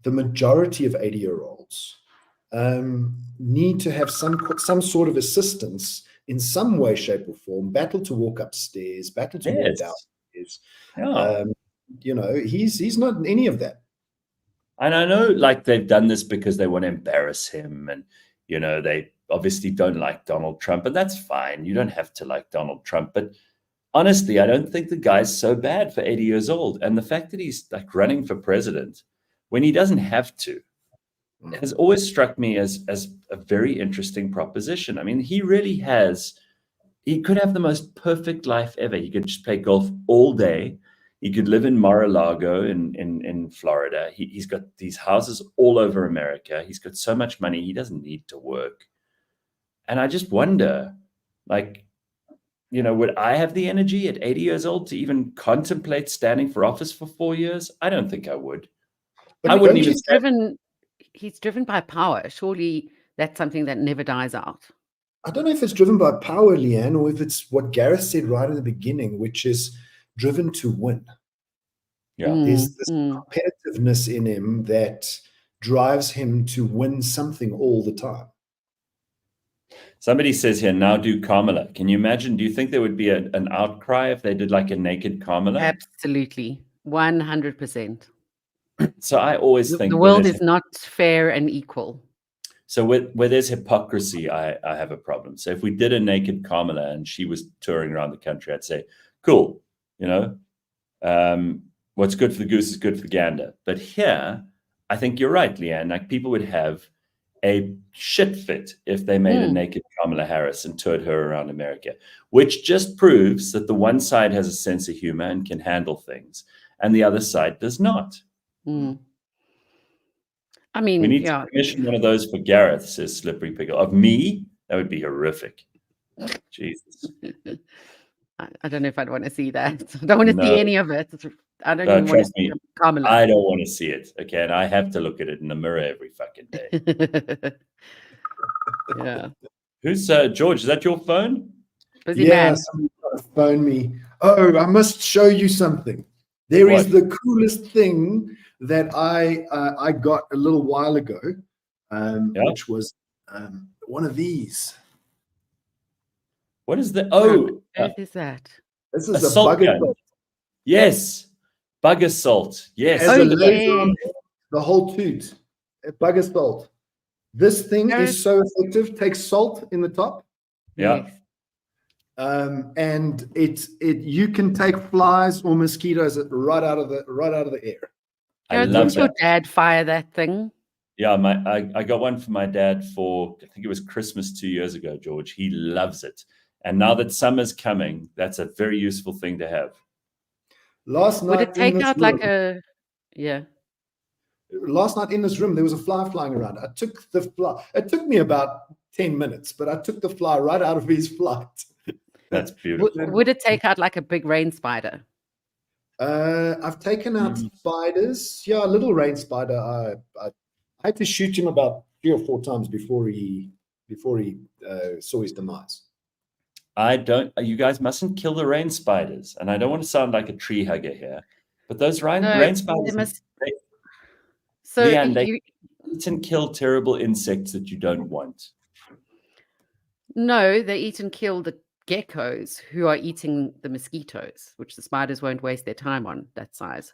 the majority of 80-year-olds need to have some sort of assistance in some way, shape, or form, battle to walk upstairs, battle to walk downstairs. Yeah. He's not in any of that. And I know like they've done this because they want to embarrass him, and they obviously don't like Donald Trump, and that's fine. You don't have to like Donald Trump, but honestly, I don't think the guy's so bad for 80 years old. And the fact that he's like running for president when he doesn't have to has always struck me as a very interesting proposition. I mean, he could have the most perfect life ever. He could just play golf all day. He could live in Mar-a-Lago in Florida. He's got these houses all over America. He's got so much money. He doesn't need to work. And I just wonder, like, would I have the energy at 80 years old to even contemplate standing for office for 4 years? I don't think I would. But I wouldn't even. He's driven by power. Surely that's something that never dies out. I don't know if it's driven by power, Leanne, or if it's what Gareth said right in the beginning, which is driven to win. Yeah. There's this competitiveness in him that drives him to win something all the time. Somebody says here, now do Kamala. Can you imagine? Do you think there would be an outcry if they did like a naked Kamala? Absolutely. 100%. So I always think the world is not fair and equal. So where there's hypocrisy, I have a problem. So if we did a naked Kamala and she was touring around the country, I'd say, cool, you know, what's good for the goose is good for the gander. But here, I think you're right, Leanne. Like people would have a shit fit if they made a naked Kamala Harris and toured her around America, which just proves that the one side has a sense of humor and can handle things, and the other side does not. I mean, we need to commission one of those for Gareth, says Slippery Pickle. Of me, that would be horrific. Jesus. I don't know if I'd want to see that. I don't want to see any of it. I don't even want to see Kamala. I don't want to see it. Okay, and I have to look at it in the mirror every fucking day. Yeah. Who's George? Is that your phone? Busy man. Somebody's got to phone me. Oh, I must show you something. There is the coolest thing that I got a little while ago, which was one of these. What is the What is that? This is a bug assault. Yes, bug assault. Yes. The whole toot. A bug assault. This thing is so effective. Takes salt in the top. Yeah. And you can take flies or mosquitoes right out of the air. Didn't your dad fire that thing? Yeah, I got one for my dad for, I think it was Christmas 2 years ago, George. He loves it. And now that summer's coming, that's a very useful thing to have. Last night, would it take out like a, Last night in this room, there was a fly flying around. I took the fly. It took me about 10 minutes, but I took the fly right out of his flight. That's beautiful. Would it take out like a big rain spider? I've taken out spiders. Yeah, a little rain spider. I had to shoot him about 3 or 4 times before he saw his demise. You guys mustn't kill the rain spiders. And I don't want to sound like a tree hugger here, but those rain spiders, Leanne, they eat and kill terrible insects that you don't want. No, they eat and kill the geckos who are eating the mosquitoes, which the spiders won't waste their time on that size.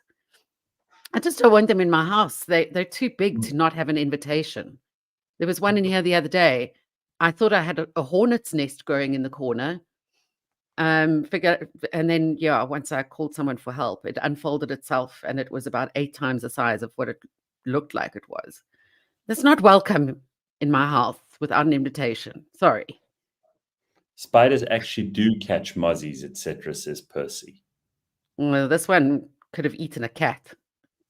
I just don't want them in my house. They're too big to not have an invitation. There was one in here the other day. I thought I had a hornet's nest growing in the corner. And then, once I called someone for help, it unfolded itself and it was about 8 times the size of what it looked like it was. That's not welcome in my house without an invitation. Sorry. Spiders actually do catch mozzies, etc., says Percy. Well, this one could have eaten a cat,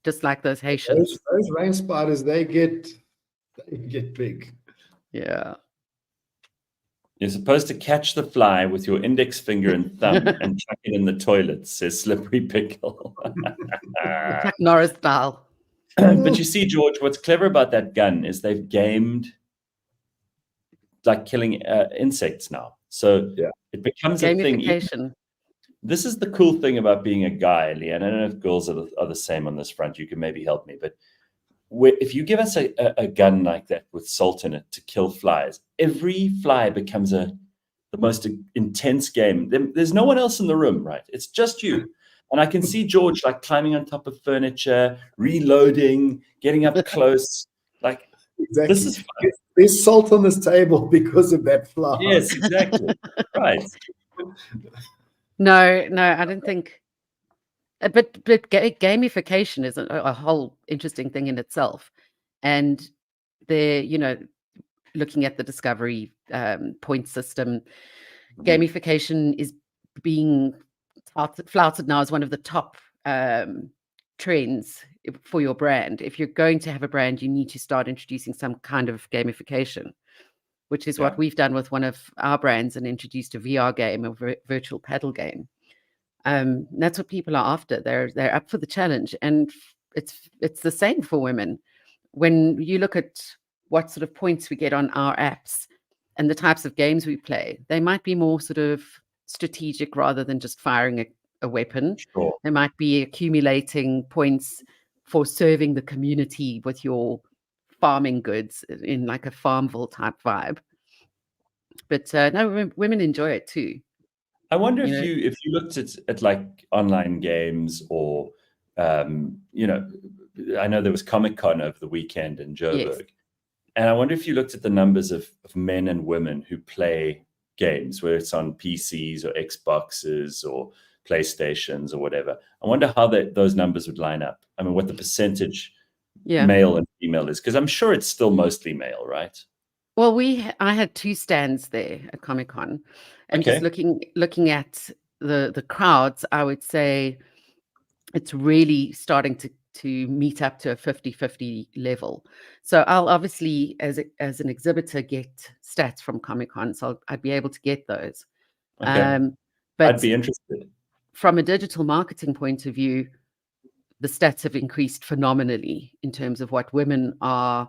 just like those Haitians. Those rain spiders, they get big. Yeah. You're supposed to catch the fly with your index finger and thumb and chuck it in the toilet, says Slippery Pickle. Chuck Norris style. But you see, George, what's clever about that gun is they've gamed like killing insects now. So it becomes a thing. Gamification. This is the cool thing about being a guy, Leanne. I don't know if girls are the same on this front. You can maybe help me. But if you give us a gun like that with salt in it to kill flies, every fly becomes the most intense game. There's no one else in the room, right? It's just you. And I can see George like climbing on top of furniture, reloading, getting up close. Like, exactly. This is fun. There's salt on this table because of that fly. Yes, exactly. Right. No, I don't think. But gamification is a whole interesting thing in itself, and looking at the discovery point system, gamification is being flouted now as one of the top trends for your brand. If you're going to have a brand, you need to start introducing some kind of gamification, which is what we've done with one of our brands and introduced a VR game, a virtual paddle game. That's what people are after. They're up for the challenge, and it's the same for women. When you look at what sort of points we get on our apps, and the types of games we play, they might be more sort of strategic rather than just firing a weapon. Sure. They might be accumulating points for serving the community with your farming goods in like a Farmville type vibe. But no, women enjoy it too. I wonder if you looked at like online games or I know there was Comic-Con over the weekend in Joburg. Yes. And I wonder if you looked at the numbers of men and women who play games, whether it's on PCs or Xboxes or PlayStations or whatever. I wonder how those numbers would line up. I mean, what the percentage male and female is, because I'm sure it's still mostly male, right? Well, I had 2 stands there at Comic-Con, and just looking at the crowds, I would say it's really starting to meet up to a 50-50 level. So I'll obviously, as an exhibitor, get stats from Comic-Con, so I'd be able to get those. Okay. But I'd be interested. From a digital marketing point of view, the stats have increased phenomenally in terms of what women are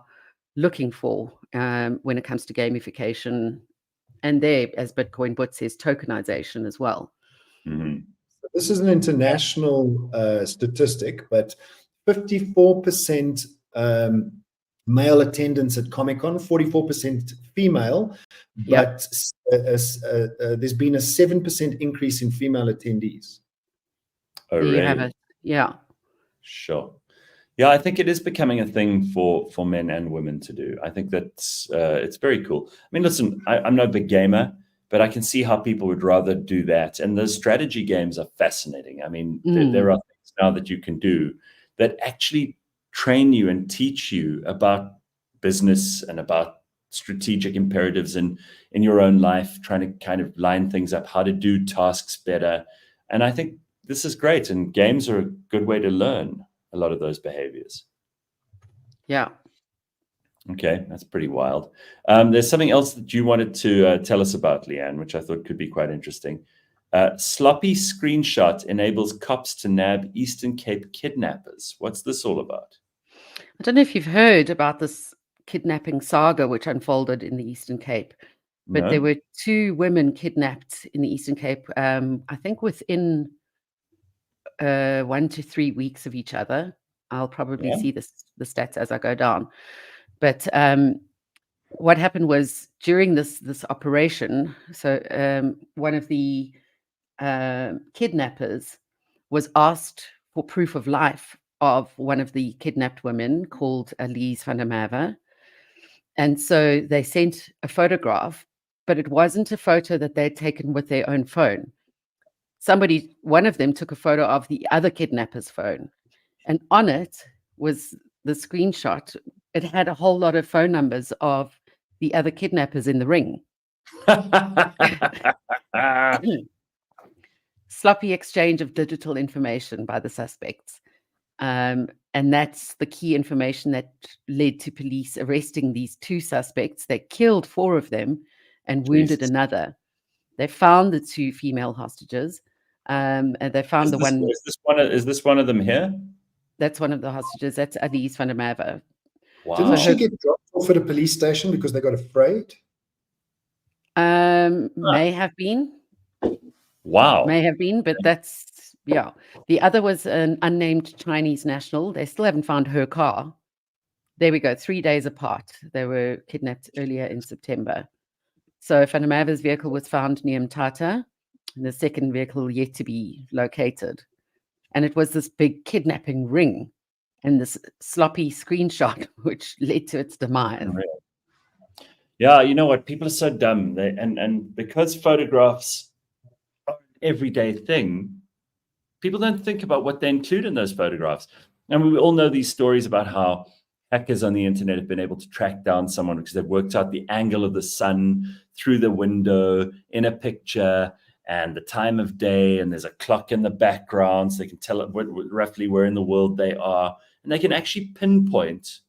looking for when it comes to gamification, and there, as Bitcoin Boot says, tokenization as well. Mm-hmm. This is an international statistic, but 54% male attendance at Comic-Con, 44% female, but there's been a 7% increase in female attendees. Oh, there really? You have it. Yeah. Sure. Yeah, I think it is becoming a thing for men and women to do. I think that's it's very cool. I mean, listen, I'm no big gamer, but I can see how people would rather do that. And those strategy games are fascinating. I mean, there are things now that you can do that actually train you and teach you about business and about strategic imperatives in your own life, trying to kind of line things up, how to do tasks better. And I think this is great. And games are a good way to learn a lot of those behaviors. Yeah. Okay, that's pretty wild. There's something else that you wanted to tell us about, Leanne, which I thought could be quite interesting. Sloppy screenshot enables cops to nab Eastern Cape kidnappers. What's this all about? I don't know if you've heard about this kidnapping saga which unfolded in the Eastern Cape, but there were 2 women kidnapped in the Eastern Cape, I think within 1 to 3 weeks of each other. I'll probably see the stats as I go down. But what happened was during this operation, so one of the kidnappers was asked for proof of life of one of the kidnapped women called Elise van der Merwe. And so they sent a photograph, but it wasn't a photo that they'd taken with their own phone. One of them took a photo of the other kidnapper's phone, and on it was the screenshot. It had a whole lot of phone numbers of the other kidnappers in the ring. Sloppy exchange of digital information by the suspects. And that's the key information that led to police arresting these 2 suspects. They killed 4 of them and wounded another. They found the 2 female hostages. And they found Is this one of them here? That's one of the hostages. That's Elise van der Merwe. Wow. Didn't she get dropped off at a police station because they got afraid? May have been. Wow. May have been, but that's, yeah. The other was an unnamed Chinese national. They still haven't found her car. There we go, 3 days apart. They were kidnapped earlier in September. So Van der Merwe's vehicle was found near Mthatha, and the second vehicle yet to be located. And it was this big kidnapping ring and this sloppy screenshot which led to its demise. Yeah, you know what? People are so dumb. And because photographs are an everyday thing, people don't think about what they include in those photographs. And we all know these stories about how hackers on the internet have been able to track down someone because they've worked out the angle of the sun through the window in a picture and the time of day, and there's a clock in the background, so they can tell roughly where in the world they are. And they can actually pinpoint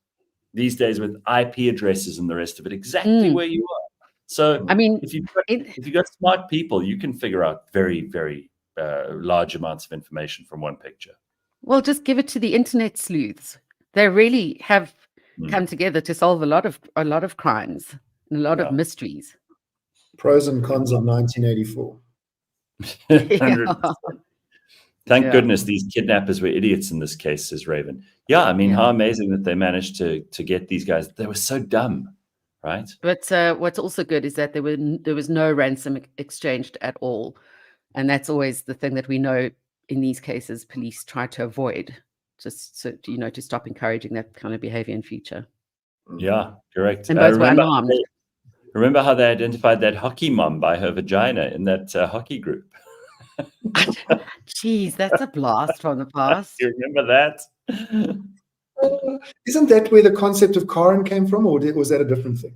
these days with IP addresses and the rest of it exactly where you are. So I mean, if you've got smart people, you can figure out very, very large amounts of information from one picture. Well, just give it to the internet sleuths. They really have come together to solve a lot of crimes and a lot of mysteries. Pros and cons of 1984. 100%. Thank Yeah. goodness these kidnappers were idiots in this case, says Raven. Yeah, I mean, Yeah. how amazing that they managed to get these guys. They were so dumb, right? But what's also good is that there was no ransom exchanged at all, and that's always the thing that we know in these cases police try to avoid, just so to stop encouraging that kind of behavior in future. Yeah, correct. And both were unarmed. Remember how they identified that hockey mom by her vagina in that hockey group? Jeez, that's a blast from the past. You remember that? Isn't that where the concept of Karen came from, or was that a different thing?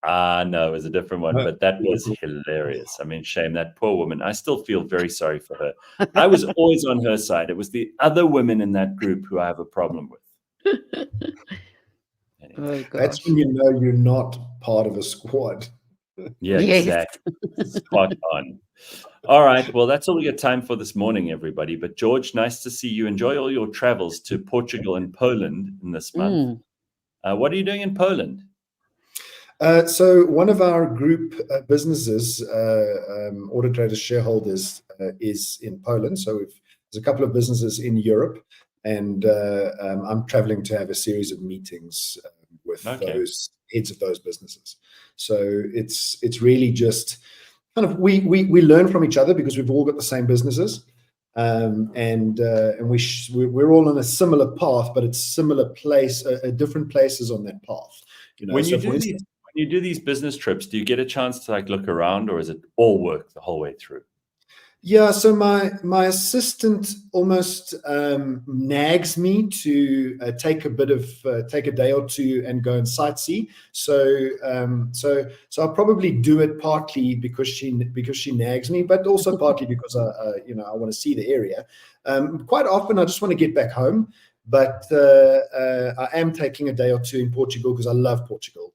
No, it was a different one, No. but that was hilarious. I mean, shame, that poor woman. I still feel very sorry for her. I was always on her side. It was the other women in that group who I have a problem with. Oh, gosh. That's when you know you're not part of a squad. Yeah, Yes. exactly. Spot on. All right. Well, that's all we got time for this morning, everybody. But George, nice to see you. Enjoy all your travels to Portugal and Poland in this month. What are you doing in Poland? So one of our group businesses, Auto Traders shareholders, is in Poland. So there's a couple of businesses in Europe, and I'm traveling to have a series of meetings with those heads of those businesses. So it's really just kind of we learn from each other because we've all got the same businesses, and we're all on a similar path, but it's similar place, different places on that path. When you do these business trips, do you get a chance to look around, or is it all work the whole way through? Yeah, so my assistant almost nags me to take a day or two and go and sightsee. So I'll probably do it partly because she nags me, but also partly because I want to see the area. Quite often I just want to get back home, but I am taking a day or two in Portugal because I love Portugal.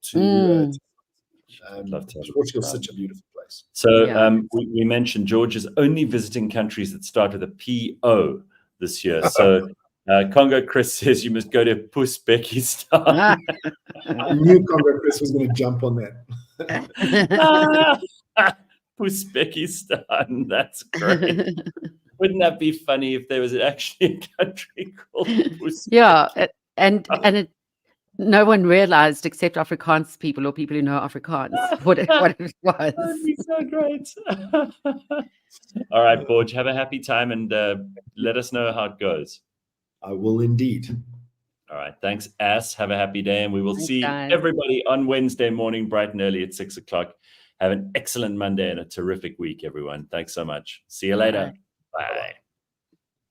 Portugal's such a beautiful place. So we mentioned George is only visiting countries that start with a P-O this year. So Congo Chris says you must go to Uzbekistan. I knew Congo Chris was going to jump on that. Uzbekistan, that's great. Wouldn't that be funny if there was actually a country called Uzbekistan? Yeah, and no one realized except Afrikaans people or people who know Afrikaans what it was. That'd be so great. All right, Borge, have a happy time and let us know how it goes. I will indeed. All right, thanks, Ass. Have a happy day, and we will see everybody on Wednesday morning, bright and early at 6 o'clock. Have an excellent Monday and a terrific week, everyone. Thanks so much. See you later. Bye.